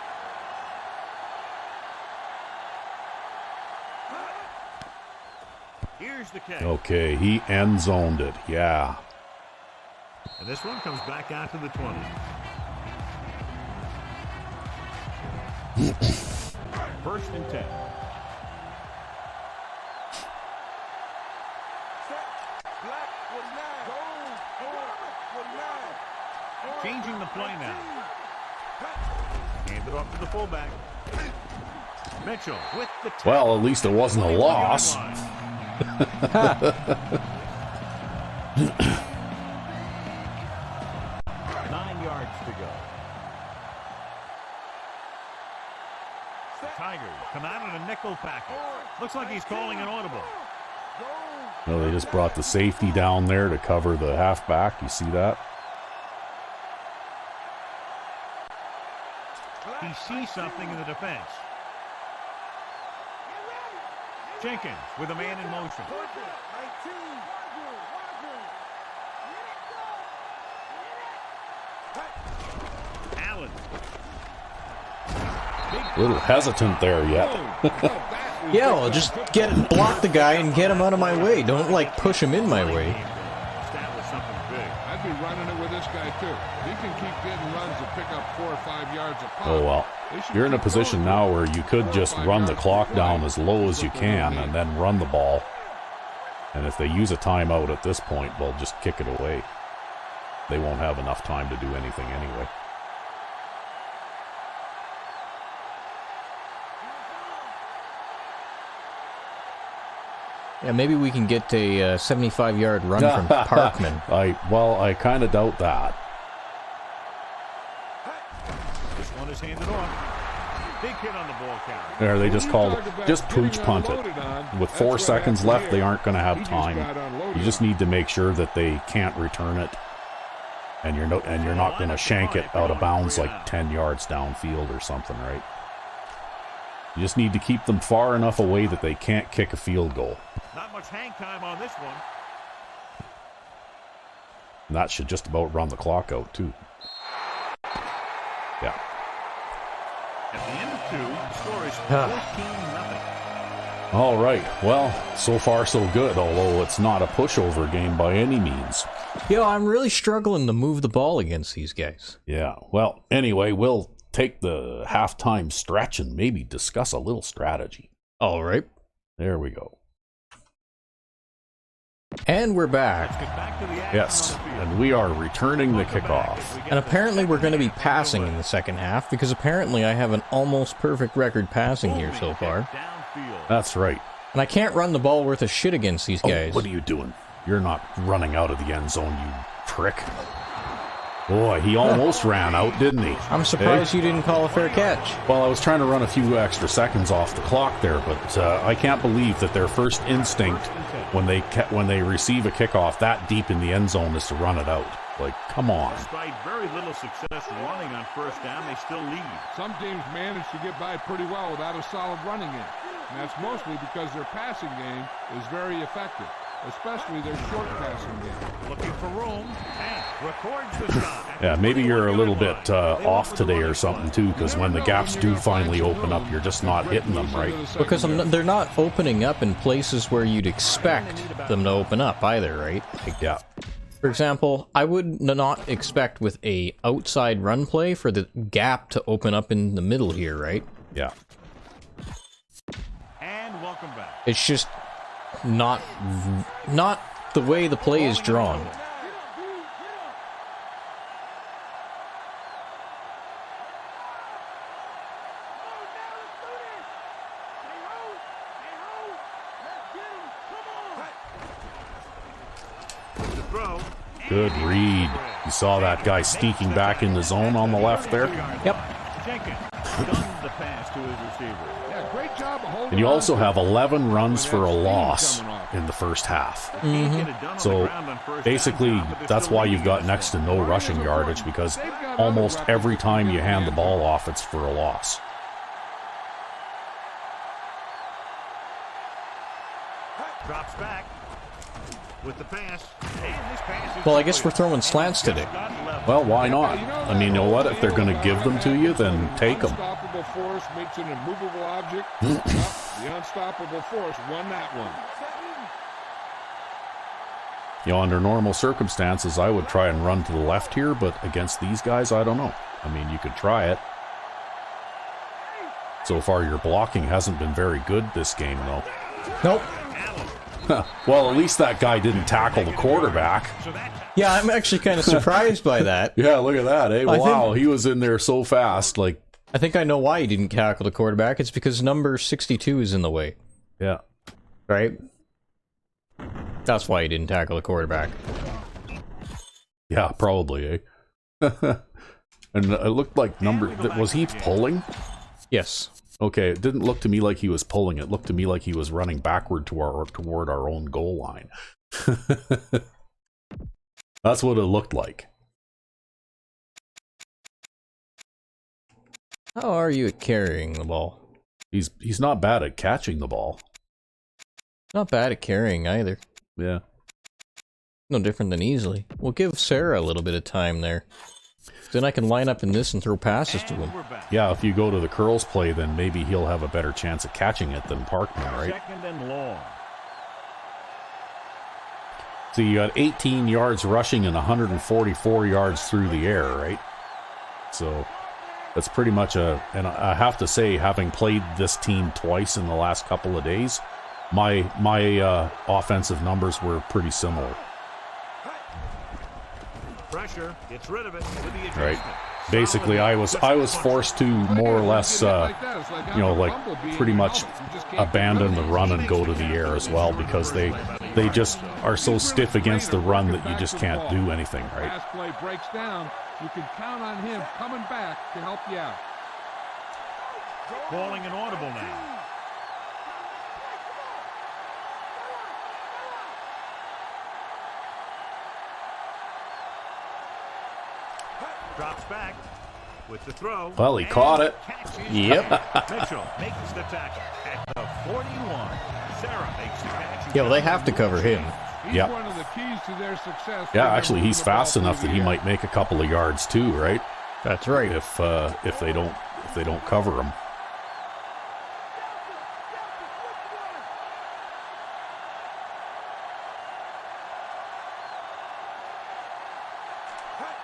Here's the catch. Okay, he end zoned it. Yeah. And this one comes back out to the 20. First and 10. Changing the play now. Hand it off to the fullback. Mitchell with the tackle. Well, at least it wasn't a loss. 9 yards to go. The Tigers come out in a nickel package. Looks like he's calling an audible. No, they just brought the safety down there to cover the halfback. You see that? He sees something in the defense. Jenkins with a man in motion. Allen. A little hesitant there yet. Yeah, well, just block the guy and get him out of my way. Don't, like, push him in my way. Establish something big. I'd be running it with this guy, too. He can keep getting runs and pick up 4 or 5 yards a pop. Oh, well. You're in a position now where you could just run the clock down as low as you can and then run the ball. And if they use a timeout at this point, well, just kick it away. They won't have enough time to do anything anyway. Yeah, maybe we can get a 75-yard run from Parkman. I kind of doubt that. This one is handed off. Big hit on the ball count. There, they just called it. Just pooch punt it. With 4 seconds left, they aren't going to have time. You just need to make sure that they can't return it, and you're not going to shank it out of bounds like 10 yards downfield or something, right? You just need to keep them far enough away that they can't kick a field goal. Not much hang time on this one. And that should just about run the clock out, too. Yeah. At the end of 2, the score is 14-0. All right. Well, so far so good, although it's not a pushover game by any means. Yo, I'm really struggling to move the ball against these guys. Yeah. Well, anyway, we'll take the halftime stretch and maybe discuss a little strategy. All right. There we go. And we're Let's back. get back to the action Yes, on the field. and we are returning the kickoff. And apparently we're going to be passing in the second half, because apparently I have an almost perfect record passing here so far. Downfield. That's right. And I can't run the ball worth a shit against these guys. Oh, what are you doing? You're not running out of the end zone, you prick. Boy, he almost ran out, didn't he? I'm surprised you didn't call a fair catch. Well, I was trying to run a few extra seconds off the clock there, but I can't believe that their first instinct when they receive a kickoff that deep in the end zone is to run it out. Like, come on. Despite very little success running on first down, they still lead. Some teams manage to get by pretty well without a solid running game. And that's mostly because their passing game is very effective. especially their short passing game. Looking for room and records the shot. Yeah, maybe you're a little bit off today or something too, because when the gaps do finally open up, you're just not hitting them right. Because they're not opening up in places where you'd expect them to open up either, right? Like, Yeah. for example, I would not expect with a outside run play for the gap to open up in the middle here, right? Yeah. And welcome back. It's just not the way the play is drawn. Good read. You saw that guy sneaking back in the zone on the left there. Yep. Jenkins stunned the pass to his receiver. Yeah, great job of holding And you on also to have it. 11 runs for a That loss steam coming off. in the first half. Can't get it done on the So ground on first basically, down, but they're that's still why leading you've got this next to one. no rushing yardage, because almost every time you hand the ball off, it's for a loss. Drops back with the pass. And this pass is Well, I guess we're complete. throwing slants today. Got level. Well, why not? I mean, you know what? If they're going to give them to you, then take them. Unstoppable force makes an immovable object. The unstoppable force won that one. You know, under normal circumstances, I would try and run to the left here, but against these guys, I don't know. I mean, you could try it. So far, your blocking hasn't been very good this game, though. Nope. Well, at least that guy didn't tackle the quarterback. Yeah, I'm actually kind of surprised by that. Yeah, look at that, eh? I Wow, think- he was in there so fast. Like, I think I know why he didn't tackle the quarterback. It's because number 62 is in the way, yeah. right? That's why he didn't tackle the quarterback. Yeah, probably, eh? And it looked like was he pulling? Yes. Okay, it didn't look to me like he was pulling. It looked to me like he was running backward toward our own goal line. That's what it looked like. How are you at carrying the ball? He's not bad at catching the ball. Not bad at carrying either. Yeah. No different than easily. We'll give Sarah a little bit of time there. Then I can line up in this and throw passes to him. We're back. Yeah, if you go to the curls play, then maybe he'll have a better chance of catching it than Parkman, right? Second and long. So you got 18 yards rushing and 144 yards through the air, right? So that's pretty much and I have to say, having played this team twice in the last couple of days, my offensive numbers were pretty similar. Pressure gets rid of it with the adjustment. Right. Basically, I was forced to more or less, pretty much abandon the run and go to the air as well, because they just are so stiff against the run that you just can't do anything, right? Pass play breaks down. You can count on him coming back to help you out. Calling an audible now. Drops back with the throw. Well, he caught it. Yep. Mitchell makes the tackle at the 41. Sarah makes the catch. Yeah, well, they have to cover him. He's Yep. one of the keys to their success. Yeah, actually, he's fast enough that he might make a couple of yards too, right? That's right. If they don't cover him.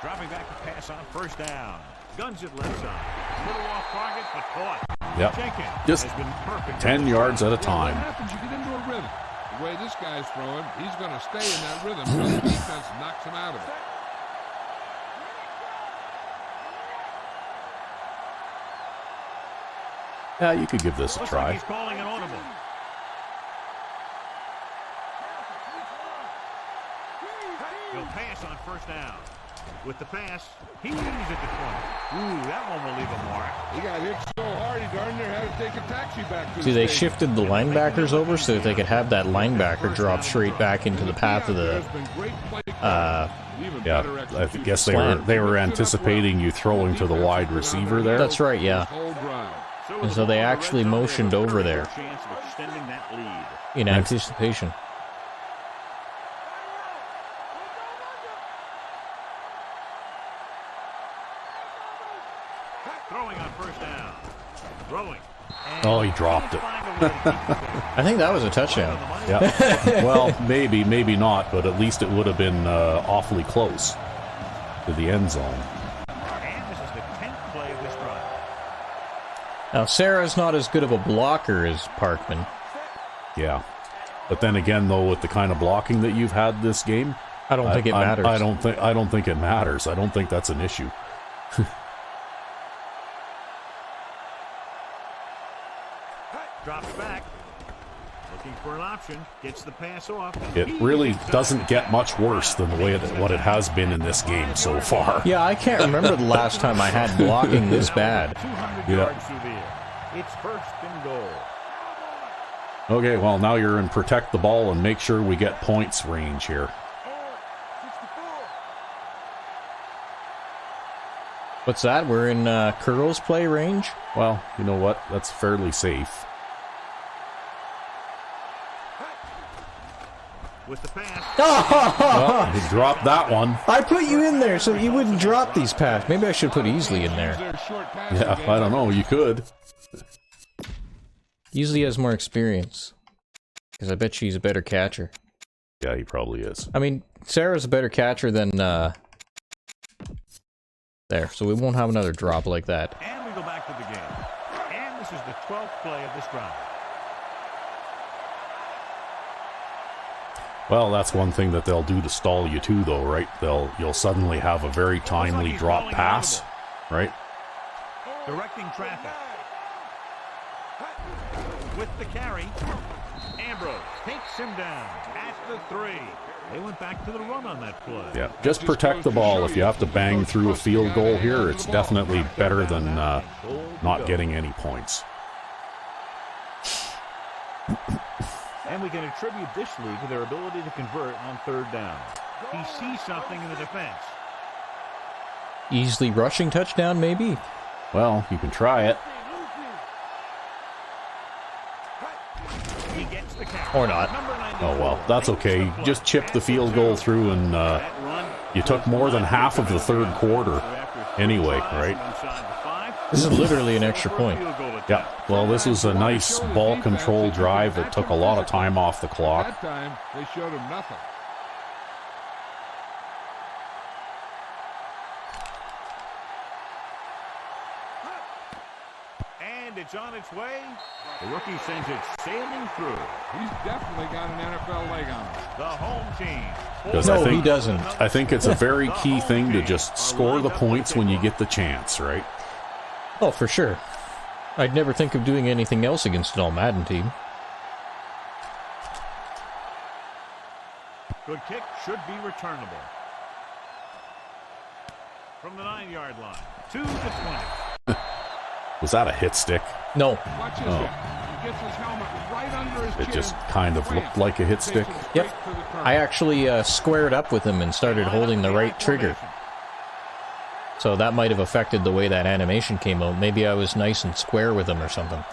Dropping back to pass on first down. Guns it left side. Little off target, but caught. Yep. Jenkins Just has been perfect. 10 yards at a What time. happens? You get into a rhythm. The way this guy's throwing, he's going to stay in that rhythm until the defense knocks him out of it. Yeah, you could give this a Looks like try. he's calling an audible. He'll pass on first down. With the pass, he's at the 20. Ooh, that one will leave a mark. He got hit so hard, he darn near had to take a taxi back to See, the they stadium. shifted the linebackers over so that they could have that linebacker drop straight back into the path of the Yeah, I guess they were anticipating you throwing to the wide receiver there. That's right, yeah. And so they actually motioned over there Chance of extending that lead. in anticipation. Oh, he dropped it. I think that was a touchdown. Yeah. Well, maybe not, but at least it would have been awfully close to the end zone. And this is the 10th play of this drive. Now, Sarah's not as good of a blocker as Parkman. Yeah. But then again, though, with the kind of blocking that you've had this game, I don't think it matters. I don't think it matters. I don't think that's an issue. Drops back. Looking for an option. Gets the pass off. It really doesn't get much worse than the way what it has been in this game so far. Yeah, I can't remember the last time I had blocking this bad. 200 Yeah. yards through the air. It's first and goal. Okay, well, now you're in protect the ball and make sure we get points range here. 64. What's that? We're in Curl's play range? Well, you know what? That's fairly safe. With the pass. Well, he dropped that one. I put you in there so you wouldn't drop these passes. Maybe I should put Easley in there. Their short passing Yeah, game. I don't know. You could. Easley has more experience. Because I bet she's a better catcher. Yeah, he probably is. I mean, Sarah's a better catcher than, there, so we won't have another drop like that. And we go back to the game. And this is the 12th play of this drive. Well, that's one thing that they'll do to stall you too, though, right? You'll suddenly have a very timely drop pass, right? Directing traffic. With the carry. Ambrose takes him down at the 3. They went back to the run on that play. Yeah, just protect the ball. If you have to bang through a field goal here, it's definitely better than not getting any points. And we can attribute this lead to their ability to convert on third down. He sees something in the defense. Easley rushing touchdown, maybe? Well, you can try it. He gets the catch. Or not. Oh, well, that's okay. Just chip the field goal through, and you took more than half of the third quarter anyway, right? This is literally an extra point. Yeah, well, this was a nice ball control drive that took a lot of time off the clock. That time, they showed him nothing. And it's on its way. The rookie sends it sailing through. He's definitely got an NFL leg on him. The home team. Because No, he doesn't. I think it's a very key thing to just score the points when you get the chance, right? Oh, for sure. I'd never think of doing anything else against an All Madden team. Good kick should be returnable. From the 9-yard line to the 20. Was that a hit stick? No. Watch this. He gets his helmet right under his It chin. just kind of looked like a hit stick. Takes him Yep. straight to the turn. I actually squared up with him and started holding the right trigger. So that might have affected the way that animation came out. Maybe I was nice and square with him or something.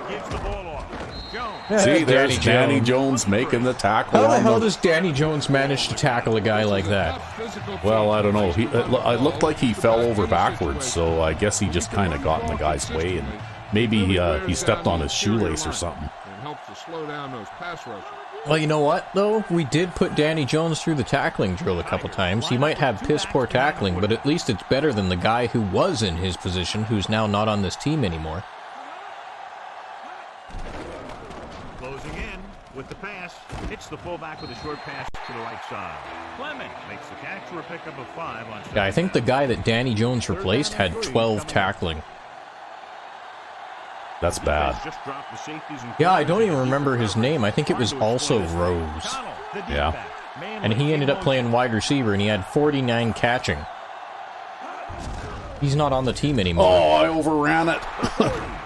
Gives the ball off. Jones. See, there's Danny Jones making the tackle. How the on hell does Danny Jones manage to tackle a guy like that? Well, I don't know. It looked like he fell over backwards, so I guess he just kind of got in the guy's way, and maybe he stepped on his shoelace or something. It helps to slow down those pass rushers. Well, you know what, though? We did put Danny Jones through the tackling drill a couple times. He might have piss-poor tackling, but at least it's better than the guy who was in his position, who's now not on this team anymore. Closing in with the pass. Hits the fullback with a short pass to the right side. Clement makes the catch for a pickup of 5 on. Yeah, I think the guy that Danny Jones replaced had 12 tackling. That's bad. Just dropped the safeties and Yeah, I don't even remember his name. I think it was also Rose. Yeah. And he ended up playing wide receiver, and he had 49 catching. He's not on the team anymore. Oh, I overran it.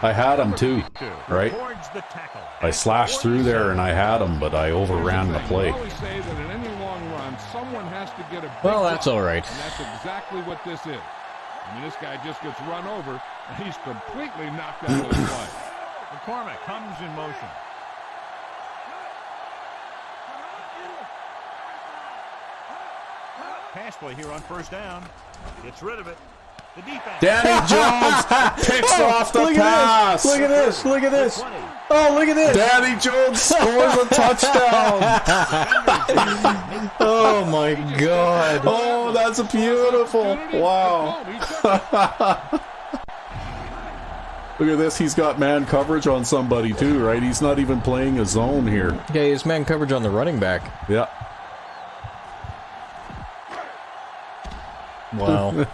I had him too, right? Towards the tackle. I slashed through there and I had him, but I overran the play. I always say that in any long run, someone has to get a big Well, that's drop, all right. and that's exactly what this is. I mean, this guy just gets run over, and he's completely knocked out of the play. McCormick comes in motion. Pass play here on first down. Gets rid of it. The defense. Danny Jones picks off the Look pass. Look at this! Look at this! Oh, look at this! Danny Jones scores a touchdown. Oh my God! Oh, that's beautiful. Wow. Look at this. He's got man coverage on somebody too, right? He's not even playing a zone here. Yeah, his man coverage on the running back. Yeah. Wow.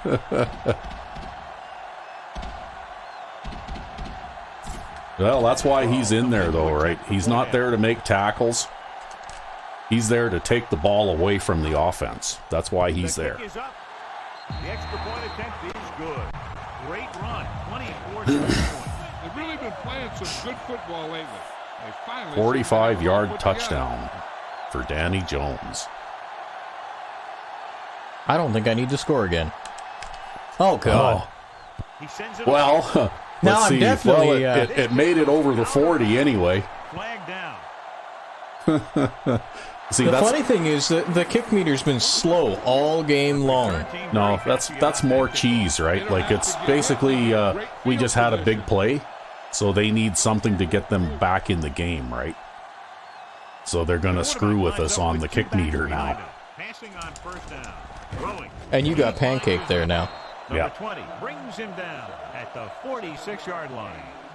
Well, that's why he's in there, though, right? He's not there to make tackles. He's there to take the ball away from the offense. That's why he's there. The extra point attempt is good. Great run. 24 points. They've really been playing some good football lately. They finally 45-yard touchdown for Danny Jones. I don't think I need to score again. Oh God. He sends it Well, Now let's I'm see. definitely, Well, it made it over the 40 anyway. flag down. See, The that's funny thing is that the kick meter's been slow all game long. no, that's more cheese, right? Like it's basically we just had a big play, so they need something to get them back in the game, right? So they're gonna screw with us on the kick meter now. Passing on first down. Throwing. And you got pancake there now. Number Yeah. 20 brings him down at the 46-yard line.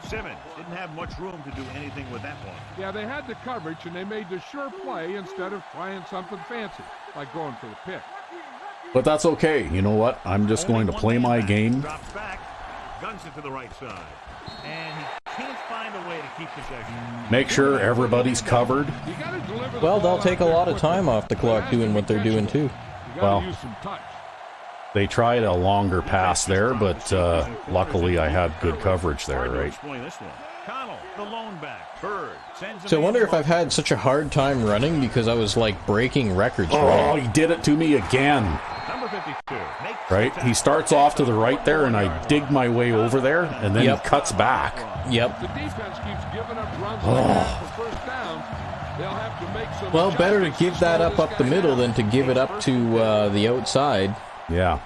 Simmons didn't have much room to do anything with that one. Yeah, they had the coverage, and they made the sure play instead of trying something fancy, like going for the pick. But that's okay. You know what? I'm just going to play my game. Drops back, guns it to the right side. And he can't find a way to keep possession. Make sure everybody's covered. You gotta deliver the Well, ball they'll take a out there lot of quickly. time off the clock doing what they're doing too. You gotta Well, use some touch. They tried a longer pass there, but luckily I had good coverage there, Hard to right? explain this one. Connell, the lone back. Bird sends him So I wonder in if I've had such a hard time running because I was like breaking records. Oh, running. he did it to me again, Number 52. Makes right? the He starts off to the right there, and I dig my way over there, and then Yep. he cuts back. Yep. The defense keeps giving up runs like that for first down. They'll have to make some Well, better to adjustments give that slow up this the guy middle down. than to give it up to the outside. Yeah.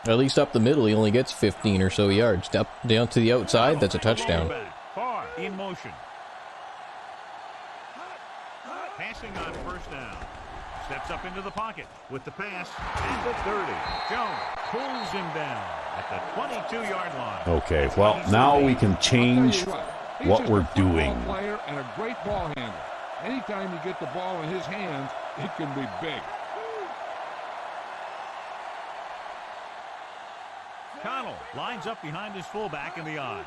At least up the middle, he only gets 15 or so yards. Up down to the outside, that's a touchdown. Far in motion. Passing on first down. Steps up into the pocket with the pass at the 30. Jones pulls him down at the 22-yard line. Okay, well, now we can change Tell you he's what just we're a football doing. Player and a great ball handler. Anytime you get the ball in his hands, it can be big. Connell lines up behind his fullback in the eye.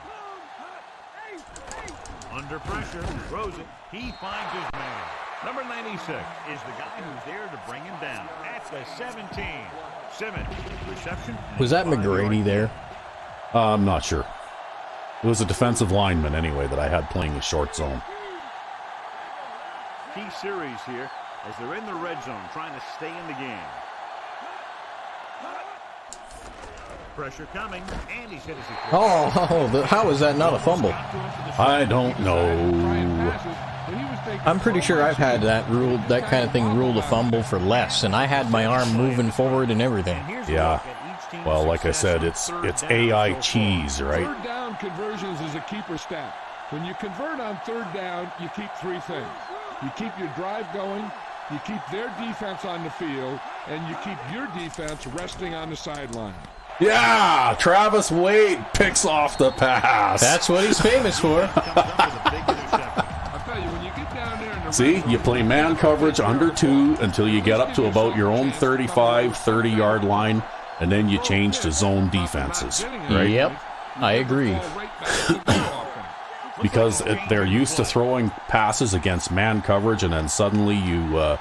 Under pressure, throws it. He finds his man. Number 96 is the guy who's there to bring him down at the 17. Simmons, reception. Was that McGrady there? I'm not sure. It was a defensive lineman anyway that I had playing the short zone. Key series here as they're in the red zone trying to stay in the game. Pressure coming, and he's hit as he throws. How is that not a fumble? I don't know. I'm pretty sure I've had that kind of thing ruled a fumble for less, and I had my arm moving forward and everything. Yeah. Well, like I said, it's AI cheese, right? Third down conversions is a keeper stat. When you convert on third down, you keep three things. You keep your drive going, you keep their defense on the field, and you keep your defense resting on the sideline. Yeah, Travis Wade picks off the pass. That's what he's famous for. I'll tell you, when you get down there in the See, you play man coverage under 2 until you get up to about your own 35, 30-yard line, and then you change to zone defenses, right? Yep, I agree. Because they're used to throwing passes against man coverage, and then suddenly you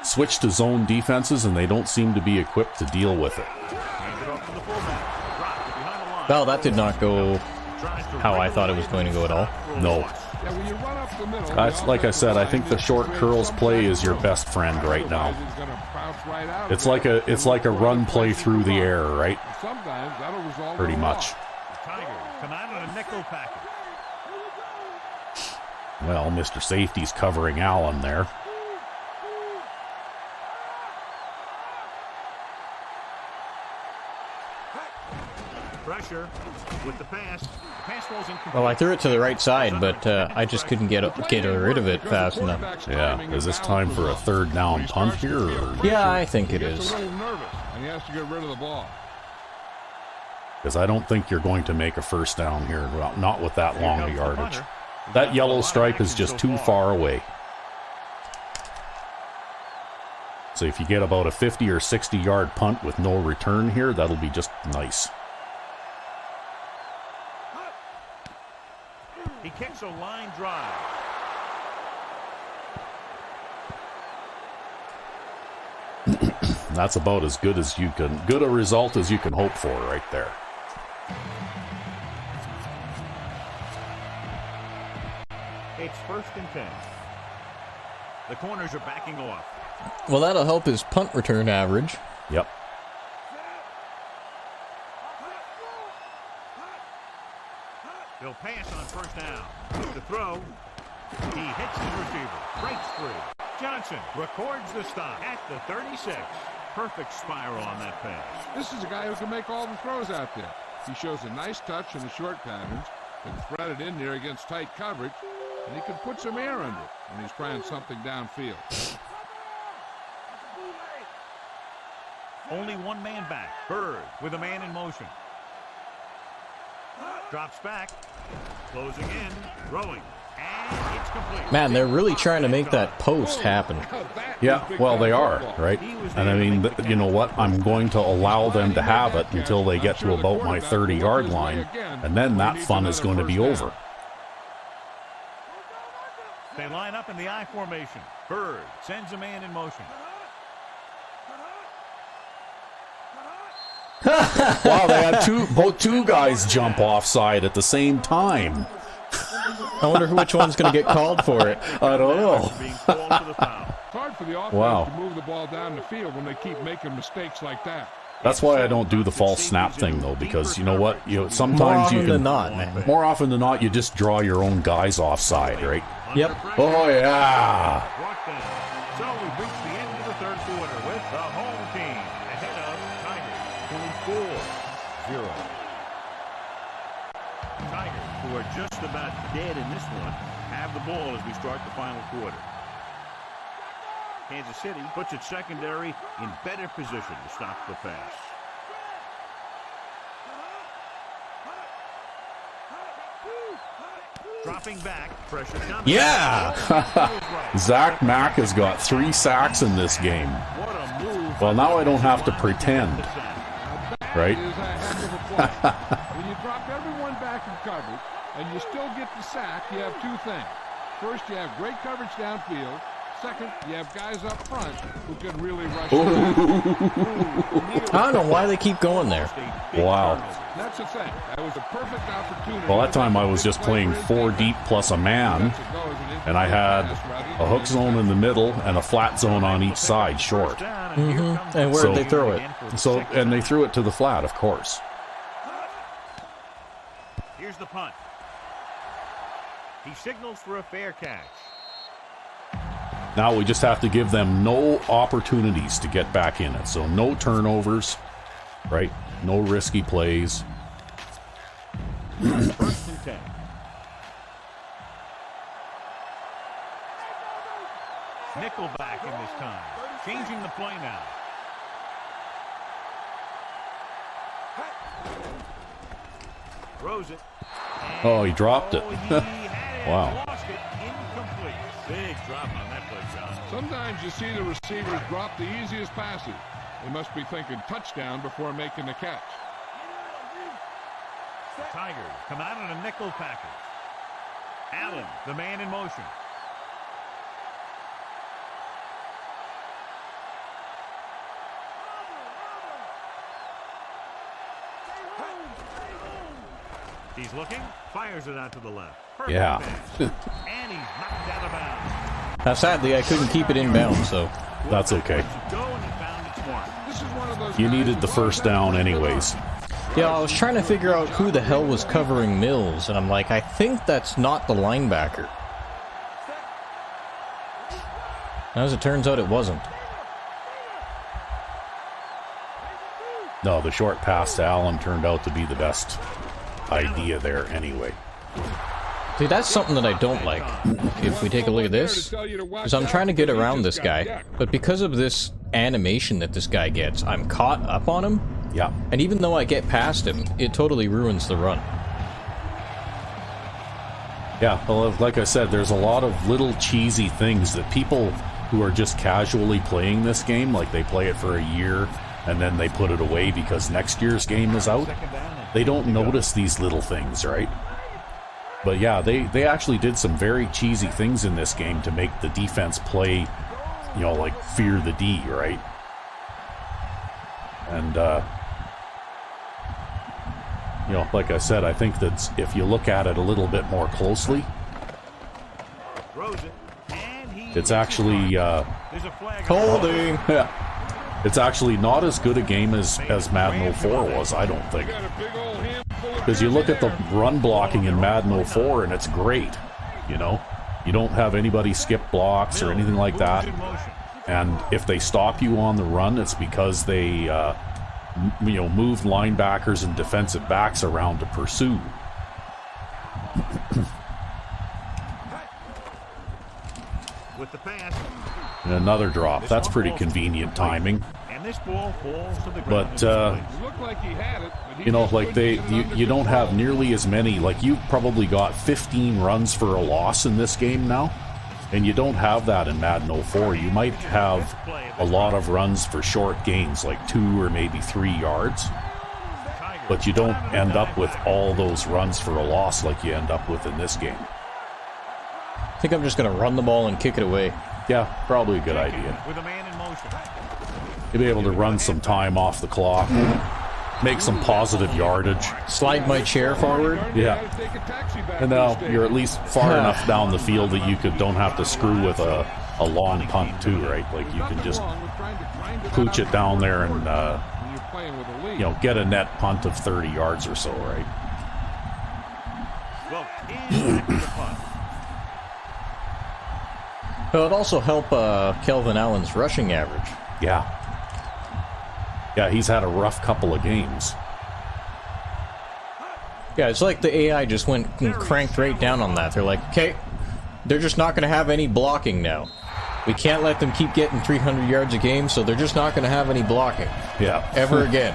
switch to zone defenses, and they don't seem to be equipped to deal with it. Well, that did not go how I thought it was going to go at all. No. Like I said, I think the short curls play is your best friend right now. It's like a run play through the air, right? Pretty much. Come out on a nickel package. Well, Mr. Safety's covering Allen there. Pressure with the pass. The pass falls incomplete. Well, I threw it to the right side, but I just couldn't get rid of it fast enough. Yeah. Is this time for a third down punt here? Or? Yeah, I think it He gets is. a little nervous, and he has to get rid of the ball. Because I don't think you're going to make a first down here. Well, not with that long yardage. That yellow stripe is just too far away. So if you get about a 50 or 60 yard punt with no return here, that'll be just nice. He kicks a line drive. That's about as good a result as you can hope for right there. It's 1st and 10. The corners are backing off. Well, that'll help his punt return average. Yep. He'll pass on 1st down. The throw. He hits his receiver. Breaks free. Johnson records the stop at the 36. Perfect spiral on that pass. This is a guy who can make all the throws out there. He shows a nice touch in the short patterns, can thread it in there against tight coverage, and he can put some air under it when he's trying something downfield. Only one man back. Bird with a man in motion. Drops back. Closing in. Throwing. And it's complete. Man, they're really trying to make that post happen. Yeah, well, they are, right? And I mean, you know what? I'm going to allow them to have it until they get to about my 30-yard line, and then that fun is going to be over. They line up in the I formation. Bird sends a man in motion. Wow, they had both two guys jump offside at the same time. I wonder which one's going to get called for it. I don't know. Being called for the foul. It's hard for the offense Wow. to move the ball down the field when they keep making mistakes like that. That's why I don't do the false snap thing, though, because you know what? More Sometimes you often can. than not, man. More often than not, you just draw your own guys offside, right? Yep. Oh yeah. Brought down. So we've reached the end of the 3rd quarter with the home team ahead of Tigers 24-0. Tigers, who are just about dead in this one, have the ball as we start the final quarter. Kansas City puts its secondary in better position to stop the pass. Dropping back, pressure coming. Yeah. Zach Mack has got 3 sacks in this game. What a move. Well, now I don't have to pretend, right? It is a heck of a play. When you drop everyone back in coverage and you still get the sack, you have 2 things. First, you have great coverage downfield. Second, you have guys up front who can really rush. I don't know why they keep going there. Wow. That's the thing. That was a perfect opportunity. Well, that time I was just playing 4 deep plus a man, and I had a hook zone in the middle and a flat zone on each side short. Mm-hmm. And where did they throw it? And they threw it to the flat, of course. Here's the punt. He signals for a fair catch. Now we just have to give them no opportunities to get back in it. So no turnovers, right? No risky plays. 1st and 10. Nickelback in this time. Changing the play now. Throws it. Oh, he dropped it. Oh, he had it. Wow. Lost it. Incomplete. Big drop on that play, John. Sometimes you see the receivers drop the easiest passes. They must be thinking touchdown before making the catch. The Tigers come out in a nickel package. Allen, the man in motion. He's looking, fires it out to the left. Perfect Yeah. pass. And he's knocked out of bounds. Now, sadly, I couldn't keep it inbound, so That's okay. Go and he found its mark. This is one of those You guys needed who the first down anyways. yeah, I was trying to figure out who the hell was covering Mills, and I'm like, I think that's not the linebacker. As it turns out, it wasn't. No, the short pass to Allen turned out to be the best idea there anyway. See, that's something that I don't like. If we take a look at this, is I'm trying to get around this guy, but because of this animation that this guy gets, I'm caught up on him. Yeah. And even though I get past him, it totally ruins the run. Yeah, well, like I said, there's a lot of little cheesy things that people who are just casually playing this game, like they play it for a year and then they put it away because next year's game is out, they don't notice these little things, right? But yeah, they actually did some very cheesy things in this game to make the defense play, you know, like fear the D, right? And, you know, like I said, I think that if you look at it a little bit more closely, it's actually holding. Yeah, it's actually not as good a game as Madden 04 was, I don't think. Because you look at the run blocking in Madden 04 and it's great, you know? You don't have anybody skip blocks or anything like that. And if they stop you on the run, it's because they, you know, moved linebackers and defensive backs around to pursue. With the pass. And another drop. That's pretty convenient timing. And this ball falls to the ground. But, you know, like you don't have nearly as many. Like, you've probably got 15 runs for a loss in this game now. And you don't have that in Madden 04. You might have a lot of runs for short gains, like 2 or maybe 3 yards. But you don't end up with all those runs for a loss like you end up with in this game. I think I'm just going to run the ball and kick it away. Yeah, probably a good idea. With a man in motion. You'll be able to run some time off the clock, make some positive yardage. Slide my chair forward. Yeah. And now you're at least far enough down the field that you don't have to screw with a long punt too, right? Like, you can just pooch it down there and, you know, get a net punt of 30 yards or so, right? Well, in the punt. Well, it'd also help Kelvin Allen's rushing average. Yeah. Yeah, he's had a rough couple of games. Yeah, it's like the AI just went and cranked right down on that. They're like, okay, they're just not going to have any blocking now. We can't let them keep getting 300 yards a game, so they're just not going to have any blocking. Yeah. Ever again.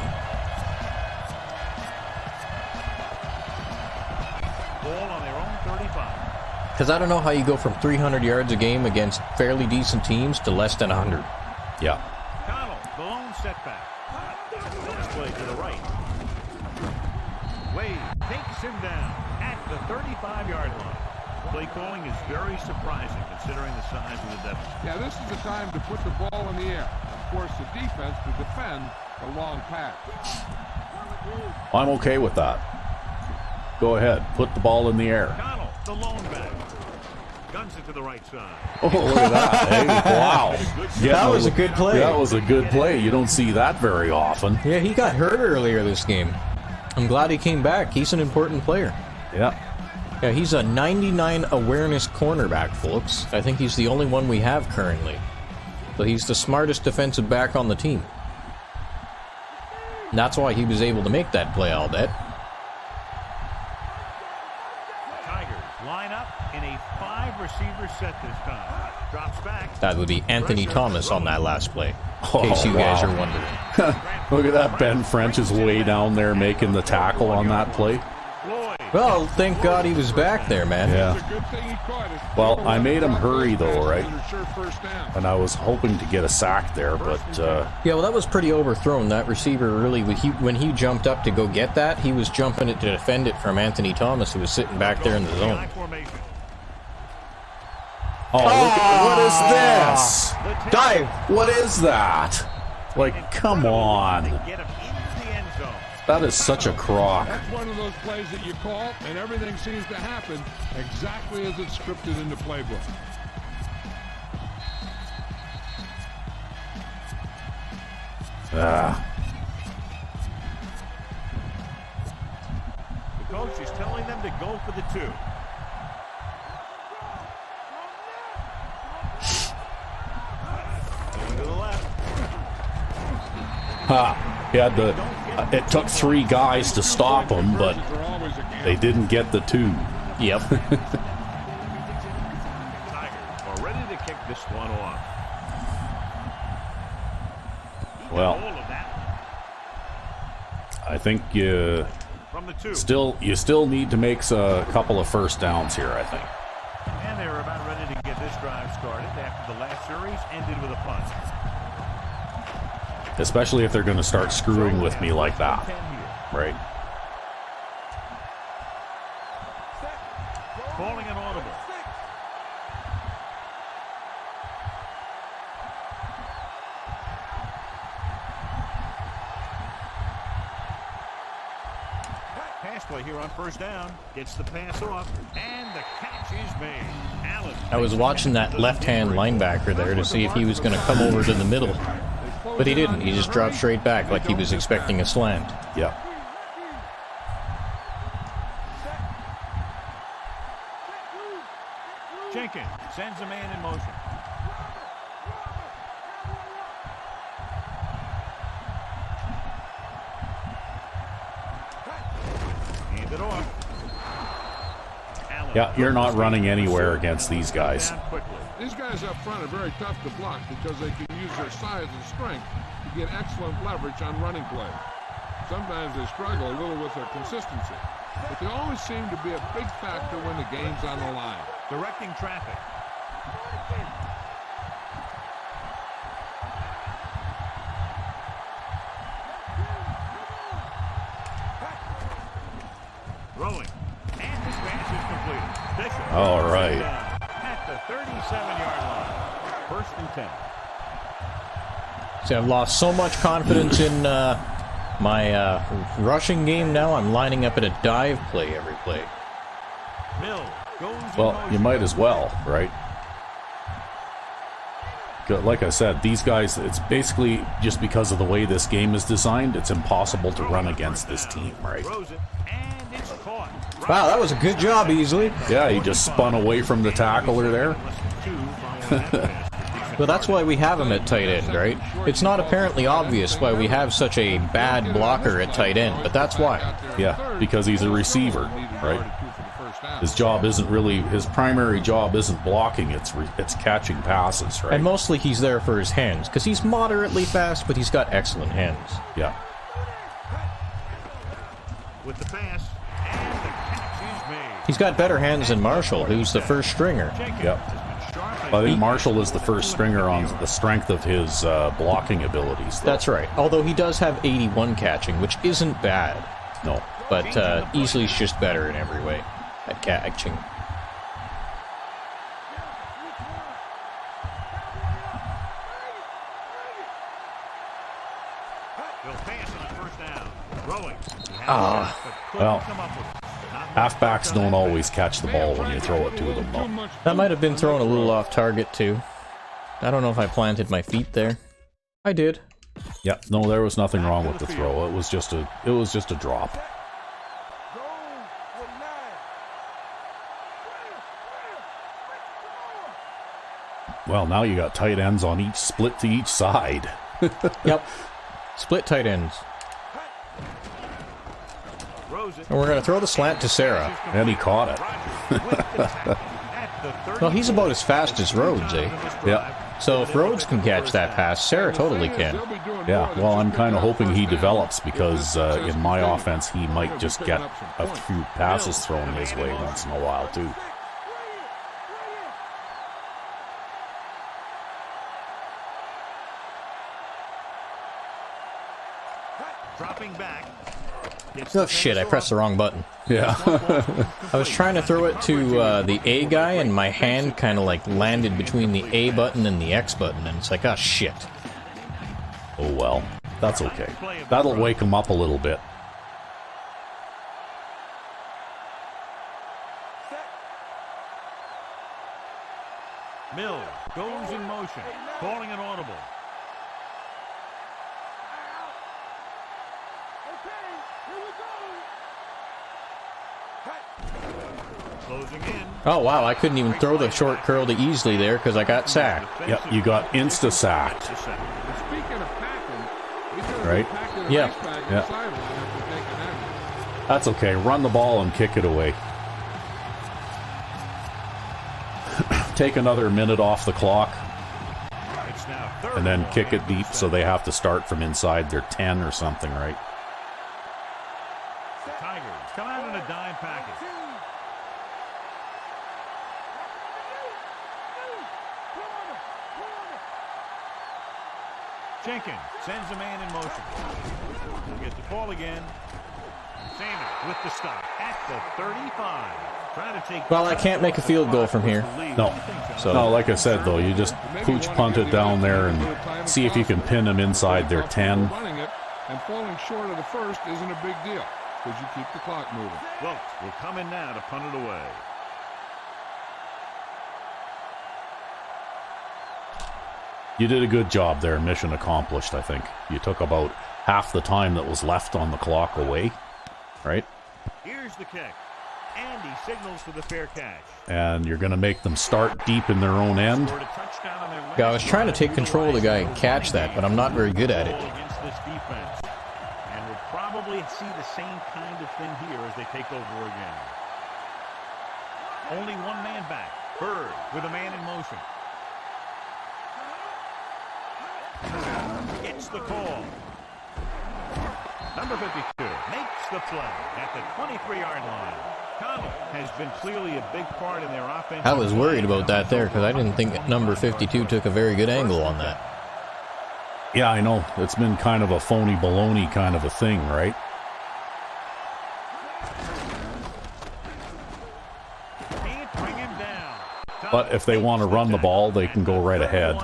Ball on their own 35. Because I don't know how you go from 300 yards a game against fairly decent teams to less than 100. Yeah. Connell, the lone setback. This play to the right. Wade takes him down at the 35-yard line. Play calling is very surprising considering the size of the deficit. Yeah, this is the time to put the ball in the air. Of course, the defense to defend the long pass. I'm okay with that. Go ahead. Put the ball in the air. Connell, the lone back. Guns it to the right side. Oh, look at that. Hey, wow. Yeah, That was a good play. That was a good play. You don't see that very often. Yeah, he got hurt earlier this game. I'm glad he came back. He's an important player. Yeah. Yeah, he's a 99 awareness cornerback, folks. I think he's the only one we have currently. But he's the smartest defensive back on the team. And that's why he was able to make that play, I'll bet. Tigers line up in a 5-receiver set this time. Drops back. That would be Anthony Thomas on that last play, in case you guys are wondering. Look at that. Ben French is way down there making the tackle on that play. Well, thank God he was back there, man. Yeah. Well, I made him hurry, though, right? And I was hoping to get a sack there, but... Yeah, well, that was pretty overthrown. That receiver really, when he jumped up to go get that, he was jumping it to defend it from Anthony Thomas, who was sitting back there in the zone. Oh, look at, what is this? Dive! What is that? Like, come on. That is such a crock. That's one of those plays that you call, and everything seems to happen exactly as it's scripted in the playbook. The coach is telling them to go for the 2. Going to the left. Ha! He had the It took 3 guys to stop them, but they didn't get the 2. Yep. Tigers are ready to kick this one off. Well, All of that I think you from the 2. still need to make a couple of first downs here, I think. And they're about ready to get this drive started after the last series ended with a punt. Especially if they're going to start screwing with me like that. Right. Calling an audible. Pass play here on first down. Gets the pass off, and the catch is made. Allen. I was watching that left-hand linebacker there to see if he was going to come over to the middle. But he didn't. He just dropped straight back like he was expecting a slant. Yeah. Jenkins sends a man in motion. Hand it off. Allen. Yeah, you're not running anywhere against these guys. Down quickly. These guys up front are very tough to block because they can use their size and strength to get excellent leverage on running plays. Sometimes they struggle a little with their consistency, but they always seem to be a big factor when the game's on the line. Directing traffic. Rolling. And this pass is completed. Bishop. All right. At the 37-yard line. First and 10. See, I've lost so much confidence in my rushing game now. I'm lining up at a dive play every play. Mill goes in Well, motion. you might as well, right? Like I said, these guys, it's basically just because of the way this game is designed, it's impossible to run against this team, right? Throws it, and it's caught. Wow, that was a good job, Easley. Yeah, he just spun away from the tackler there. Less than 2 following that pass. Well, that's why we have him at tight end, right? It's not apparently obvious why we have such a bad blocker at tight end, but that's why. Yeah, because he's a receiver, right? His job isn't really, his primary job isn't blocking, it's catching passes, right? And mostly he's there for his hands, because he's moderately fast, but he's got excellent hands. Yeah. With the pass, and the catch is made. He's got better hands than Marshall, who's the first stringer. Yep. I think Marshall is the first stringer on the strength of his blocking abilities, though. That's right, although he does have 81 catching, which isn't bad. No. But Easley's just better in every way at catching. They'll pass on first down. Throwing. Well, halfbacks don't always catch the ball when you throw it to them, though. That might have been thrown a little off target, too. I don't know if I planted my feet there. I did. Yeah, no, there was nothing wrong with the throw. It was just a drop. Well, now you got tight ends on each split to each side. Yep. Split tight ends. And we're going to throw the slant to Sarah. And he caught it. Well, he's about as fast as Rhodes, eh? Yeah. So if Rhodes can catch that pass, Sarah totally can. Yeah, well, I'm kind of hoping he develops because in my offense, he might just get a few passes thrown his way once in a while, too. Dropping back. Oh, shit, I pressed the wrong button. Yeah. I was trying to throw it to the A guy, and my hand kind of like landed between the A button and the X button, and it's like, oh, shit. Oh, well. That's okay. That'll wake him up a little bit. Mills goes in motion, calling an audible. Closing in. Oh, wow, I couldn't even throw the short curl to Easley there because I got sacked. Yep, you got insta-sacked. Speaking of packing, he's going to right? Yeah. Yeah. That's okay. Run the ball and kick it away. Take another minute off the clock. It's now third And then and kick it long deep after so they have to start from inside their 10 or something, right? the Tigers come out in a dime package. Jenkins sends a man in motion. He'll get the ball again. Sanders with the stop at the 35. Trying to take. Well, I can't make a field goal from here. No. So No, like I said, though, you just pooch punt it down there and see if you can pin them inside their 10. Running it and falling short of the first isn't a big deal because you keep the clock moving. Wilkes will come in now to punt it away. You did a good job there. Mission accomplished, I think. You took about half the time that was left on the clock away, right? Here's the kick. And he signals for the fair catch. And you're going to make them start deep in their own end. Scored a touchdown on their last yeah, I was trying to drive, take control of the guy and catch that, but I'm not very good at it. against this defense. And we'll probably see the same kind of thing here as they take over again. Only one man back. Bird with a man in motion. Gets the call. Number 52 makes the play at the 23-yard line. Conley has been clearly a big part in their offense. I was worried about that there because I didn't think number 52 took a very good angle on that. Yeah, I know. It's been kind of a phony baloney kind of a thing, right? Can't bring him down. But if they want to run the ball, they can go right ahead.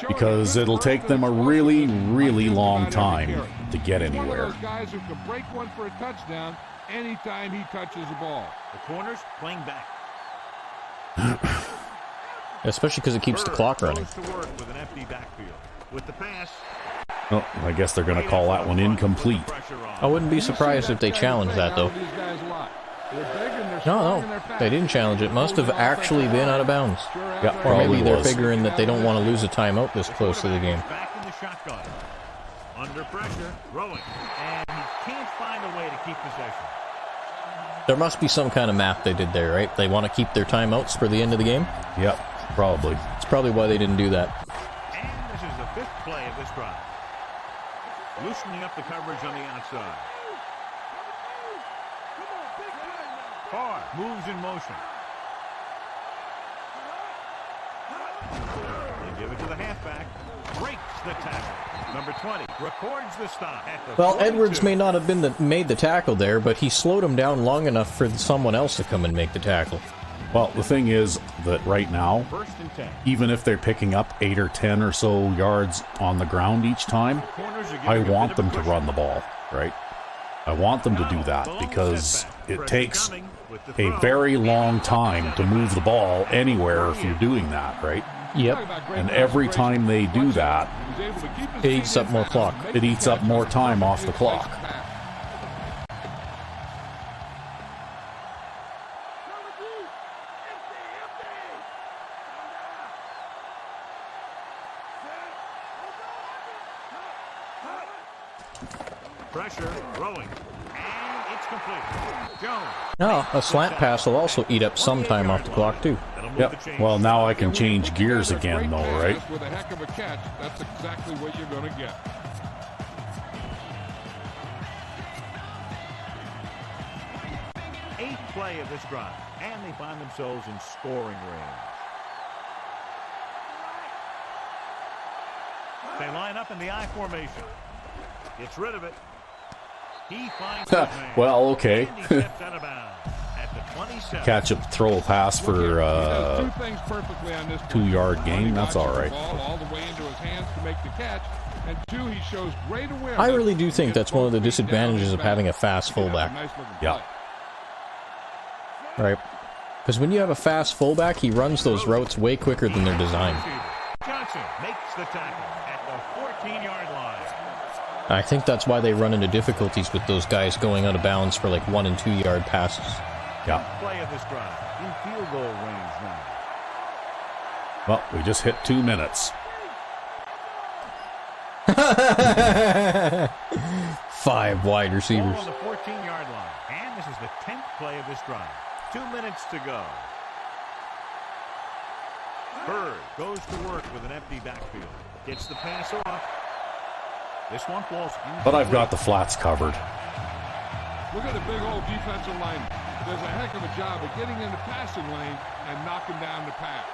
Because it'll take them a really, really long time to get One of anywhere. those guys who can break one for a touchdown anytime he touches the ball. The corners playing back. Especially because it keeps the clock running. Goes to work with an empty backfield. With the pass. Oh, I guess they're going to call that one incomplete. I wouldn't be surprised if they challenged that, though. No, they didn't challenge it. Must have actually been out of bounds. Yeah, Or maybe probably they're was. figuring that they don't want to lose a timeout this close to the game. Back in the shotgun. Under pressure, throwing. And he can't find a way to keep possession. There must be some kind of math they did there, right? They want to keep their timeouts for the end of the game. Yep, probably. It's probably why they didn't do that. And this is the fifth play of this drive. Loosening up the coverage on the outside. Carr moves in motion. They give it to the halfback. Breaks the tackle. Number 20 records the stop at the Well, 42. Edwards may not have been made the tackle there, but he slowed him down long enough for someone else to come and make the tackle. Well, the thing is that right now, First and 10. even if they're picking up 8 or 10 or so yards on the ground each time, Corners are I giving a bit want of them a to cushion. run the ball, right? I want them to do that because it takes a very long time to move the ball anywhere if you're doing that, right? Yep. And every time they do that, It eats up more clock. it eats up more time off the clock. Pressure, throwing, and it's complete. Jones. No, a slant pass will also eat up some time off the clock, too. That'll move the Yep. chains. Well, now I can change gears again, though, right? With a heck of a catch, that's exactly what you're going to get. Eighth play of this drive, and they find themselves in scoring range. They line up in the I formation. Gets rid of it. He finds his man. Well, okay. And he steps out of bounds at the 27. Catch up, throw a pass for He does two things perfectly on this 2-yard gain. That's all right. All the way into his hands to make the catch, and two, he shows great awareness. I really do think He that's gets one of the both feet down disadvantages his of back. having a fast He can have a fullback. nice-looking Yeah. play. Right. Because when you have a fast fullback, he runs those routes way quicker than they're designed. Johnson makes the tackle at the 14-yard line. I think that's why they run into difficulties with those guys going out of bounds for like 1- and 2-yard passes. Yeah. Play of this drive in field goal range now. Well, we just hit 2 minutes. 5 wide receivers. Ball on the 14-yard line. And this is the 10th play of this drive. 2 minutes to go. Bird goes to work with an empty backfield. Gets the pass off. This one falls. But I've got the flats covered. Look at the big old defensive line. Does a heck of a job of getting in the passing lane and knocking down the pass.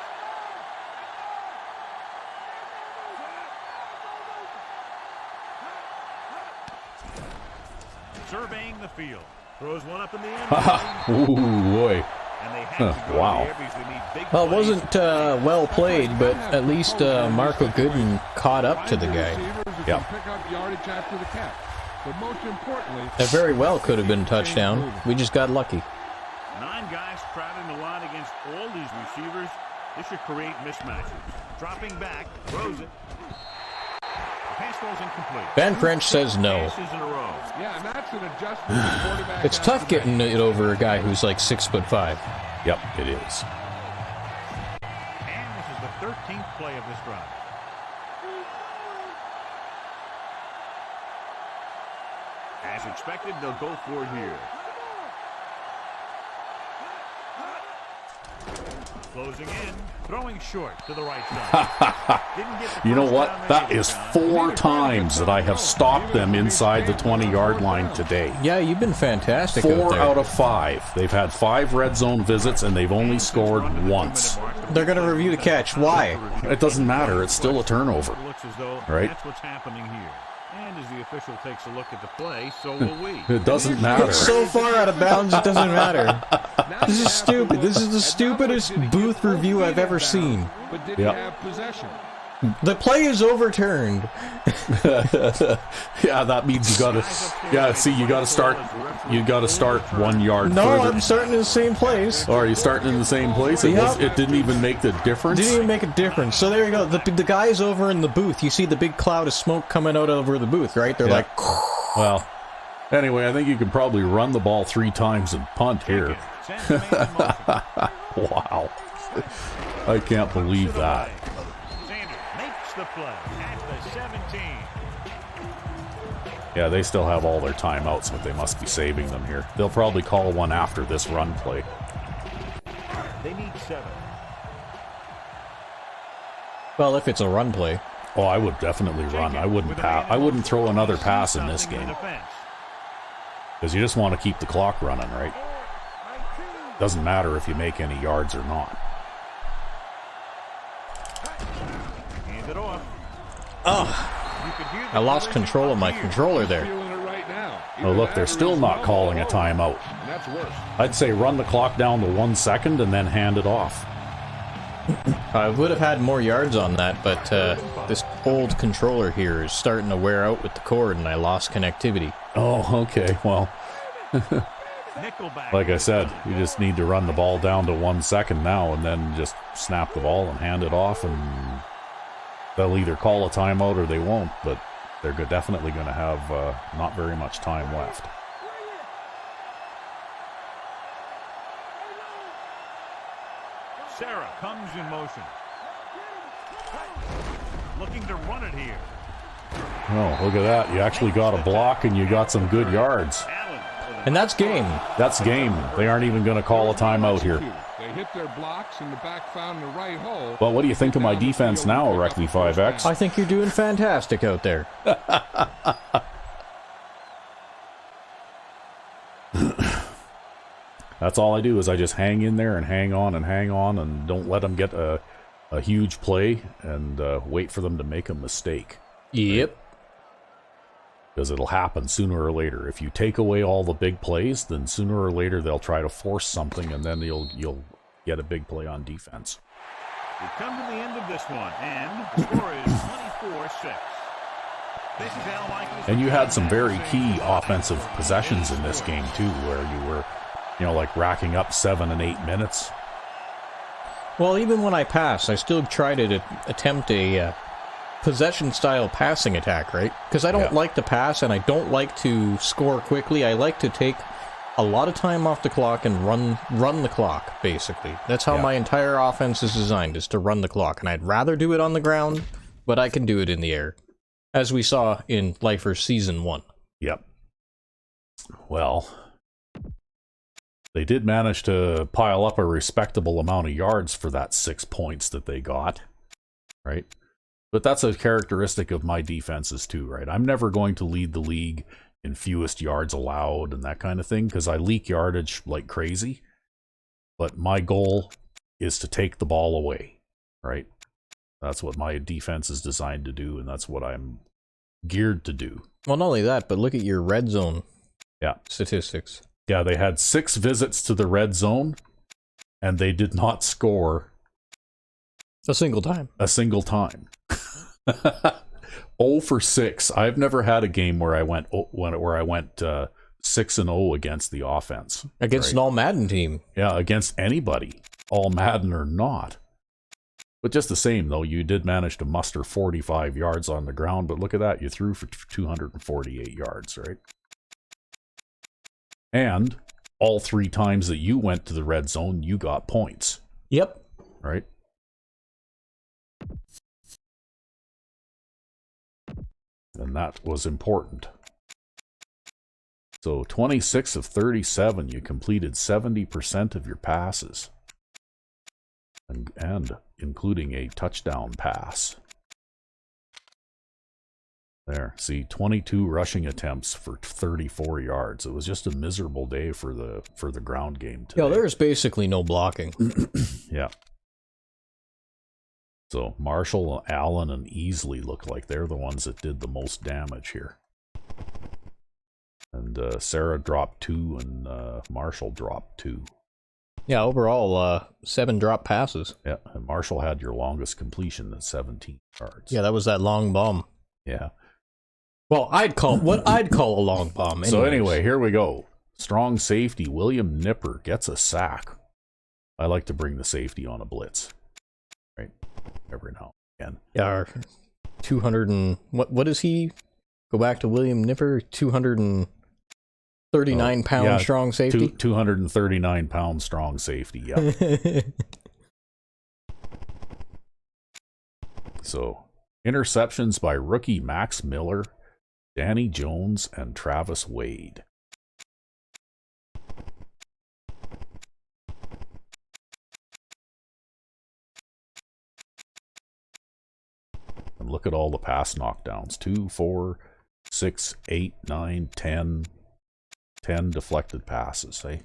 Surveying the field. Throws one up in the end. Ooh, boy. And they have to go Wow. there because they need big Well, it plays. wasn't well played, but at least Marco Gooden caught up to the guy. Yep. Pick up yardage after the catch. But most importantly, That very well could have been a touchdown. We just got lucky. 9 guys crowding the line against all these receivers. This should create mismatches. Dropping back, throws it. The pass falls incomplete. Ben French says no. Passes in a row. yeah, and that's an adjustment. the quarterback It's has tough to getting make. it over a guy who's like 6'5". Yep, it is. And this is the 13th play of this drive. As expected, they'll go for it here. Closing in, throwing short to the right side. Didn't get the You know first what? down That they is needed. 4 times that I have stopped them inside the 20-yard line today. Yeah, you've been fantastic out 4 there. out of 5. They've had 5 red zone visits and they've only scored once. They're going to review the catch. Why? It doesn't matter. It's still a turnover. It looks as though Right. that's what's happening here. And as the official takes a look at the play, so will we. It doesn't matter. It's so far out of bounds, it doesn't matter. This is stupid. This is the stupidest booth review I've ever seen. But did he Yep. have possession? The play is overturned. Yeah, that means you gotta. Yeah, see, you gotta start. You gotta start 1 yard No, further. I'm starting in the same place. Or are you starting in the same place? It, Yep. it didn't even make the difference. Didn't even make a difference. So there you go. The guy's over in the booth. You see the big cloud of smoke coming out over the booth, right? They're Yeah. like, Well, anyway, I think you can probably run the ball 3 times and punt here. Sends the man in motion. Wow, I can't believe that. Sanders makes the play at the 17. Yeah, they still have all their timeouts, but they must be saving them here. They'll probably call one after this run play. They need 7. well, if it's a run play. Oh, I would definitely run. I wouldn't pass. I wouldn't throw another pass in this game because you just want to keep the clock running, right? Doesn't matter if you make any yards or not. Hand it off. Oh, You could hear the I lost collision control of my here. controller there. Feeling it right now. Oh, look, they're still not calling a timeout. And that's worse. I'd say run the clock down to 1 second and then hand it off. I would have had more yards on that, but this old controller here is starting to wear out with the cord, and I lost connectivity. Oh, okay. Well, Nickelback. like I said, you just need to run the ball down to 1 second now and then just snap the ball and hand it off, and they'll either call a timeout or they won't, but they're definitely going to have not very much time left. Sarah comes in motion. Looking to run it here. Oh, look at that. You actually got a block and you got some good yards. Allen. And that's game. That's game. They aren't even going to call a timeout here. They hit their blocks and the back found the right hole. Well, what do you think of my defense now, Reckley 5X? I think you're doing fantastic out there. That's all I do is I just hang in there and hang on and don't let them get a huge play and wait for them to make a mistake. Yep. Because it'll happen sooner or later. If you take away all the big plays, then sooner or later they'll try to force something, and then you'll get a big play on defense. We come to the end of this one, and the score is 24-6. This is Al Michaels. And you had some very key offensive possessions in this game too, where you were, like racking up 7 and 8 minutes. Well, even when I pass, I still try to attempt a possession-style passing attack, right? Because I don't like to pass, and I don't like to score quickly. I like to take a lot of time off the clock and run the clock, basically. That's how my entire offense is designed, is to run the clock. And I'd rather do it on the ground, but I can do it in the air. As we saw in Lifers Season 1. Yep. Well, they did manage to pile up a respectable amount of yards for that 6 points that they got, right? But that's a characteristic of my defenses too, right? I'm never going to lead the league in fewest yards allowed and that kind of thing, because I leak yardage like crazy. But my goal is to take the ball away, right? That's what my defense is designed to do, and that's what I'm geared to do. Well, not only that, but look at your red zone statistics. Yeah, they had 6 visits to the red zone, and they did not score a single time. 0 for 6. I've never had a game where I went 6-0 against the offense. Against an All Madden team. Yeah, against anybody, All Madden or not. But just the same, though, you did manage to muster 45 yards on the ground, but look at that, you threw for 248 yards, right? And all 3 times that you went to the red zone, you got points. Yep. Right? And that was important. So 26 of 37, you completed 70% of your passes. And including a touchdown pass. There, see, 22 rushing attempts for 34 yards. It was just a miserable day for the ground game today. Yeah, there's basically no blocking. Yeah. So Marshall, Allen, and Easley look like they're the ones that did the most damage here. And Sarah dropped 2, and Marshall dropped 2. Yeah, overall, 7 drop passes. Yeah, and Marshall had your longest completion at 17 yards. Yeah, that was that long bomb. Yeah. Well, I'd call a long bomb. So anyway, here we go. Strong safety, William Nipper gets a sack. I like to bring the safety on a blitz, right? Every now and again. Yeah, our 200 and what is he? Go back to William Nipper, 239 pound strong safety. 239 pound strong safety. Yeah. So interceptions by rookie Max Miller, Danny Jones, and Travis Wade. And look at all the pass knockdowns. 2, 4, 6, 8, 9, 10. 10 deflected passes, eh?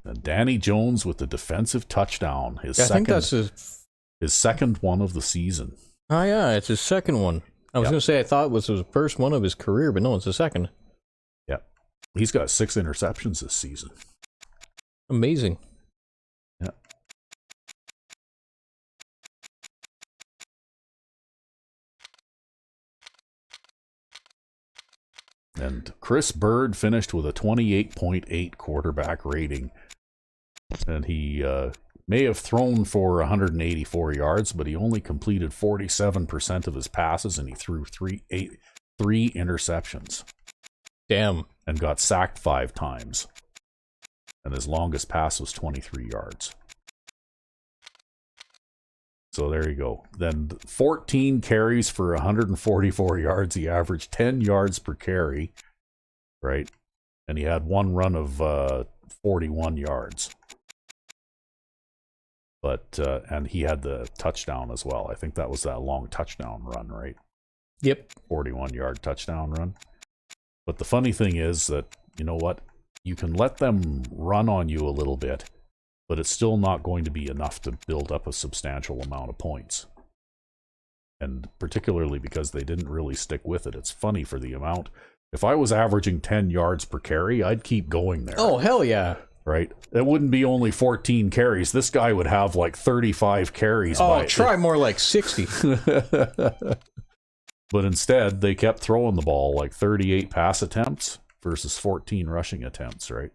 And Danny Jones with the defensive touchdown. I think that's his second one of the season. Oh, yeah, it's his second one. I was going to say I thought it was the first one of his career, but no, it's the second. Yeah. He's got 6 interceptions this season. Amazing. Yeah. And Chris Bird finished with a 28.8 quarterback rating. And he may have thrown for 184 yards, but he only completed 47% of his passes, and he threw three interceptions. Damn. And got sacked 5 times. And his longest pass was 23 yards. So there you go. Then 14 carries for 144 yards. He averaged 10 yards per carry, right? And he had 1 run of 41 yards. But and he had the touchdown as well. I think that was that long touchdown run, right? Yep. 41-yard touchdown run. But the funny thing is that, you know what? You can let them run on you a little bit, but it's still not going to be enough to build up a substantial amount of points. And particularly because they didn't really stick with it. It's funny for the amount. If I was averaging 10 yards per carry, I'd keep going there. Oh, hell yeah. Right? It wouldn't be only 14 carries. This guy would have like 35 carries. Oh, try more like 60. But instead, they kept throwing the ball, like 38 pass attempts versus 14 rushing attempts, right?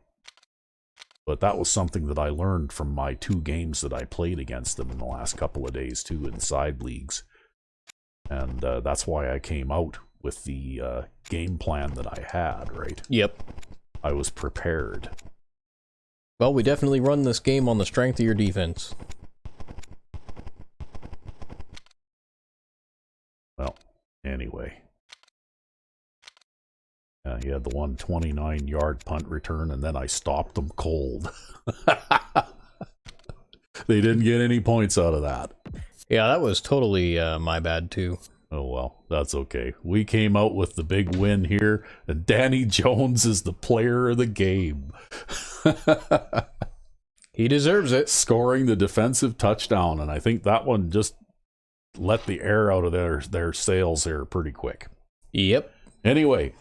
But that was something that I learned from my 2 games that I played against them in the last couple of days, too, in side leagues. And that's why I came out with the game plan that I had, right? Yep. I was prepared. Well, we definitely run this game on the strength of your defense. he had the 129-yard punt return, and then I stopped them cold. They didn't get any points out of that. Yeah, that was totally my bad, too. Oh, well, that's okay. We came out with the big win here, and Danny Jones is the player of the game. He deserves it. Scoring the defensive touchdown, and I think that one just let the air out of their sails here pretty quick. Yep. Anyway,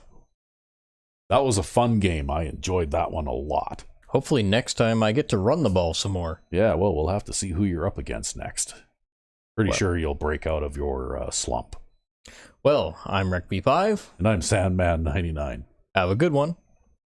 that was a fun game. I enjoyed that one a lot. Hopefully next time I get to run the ball some more. Yeah, well, we'll have to see who you're up against next. Pretty sure you'll break out of your slump. Well, I'm RecB5. And I'm Sandman99. Have a good one.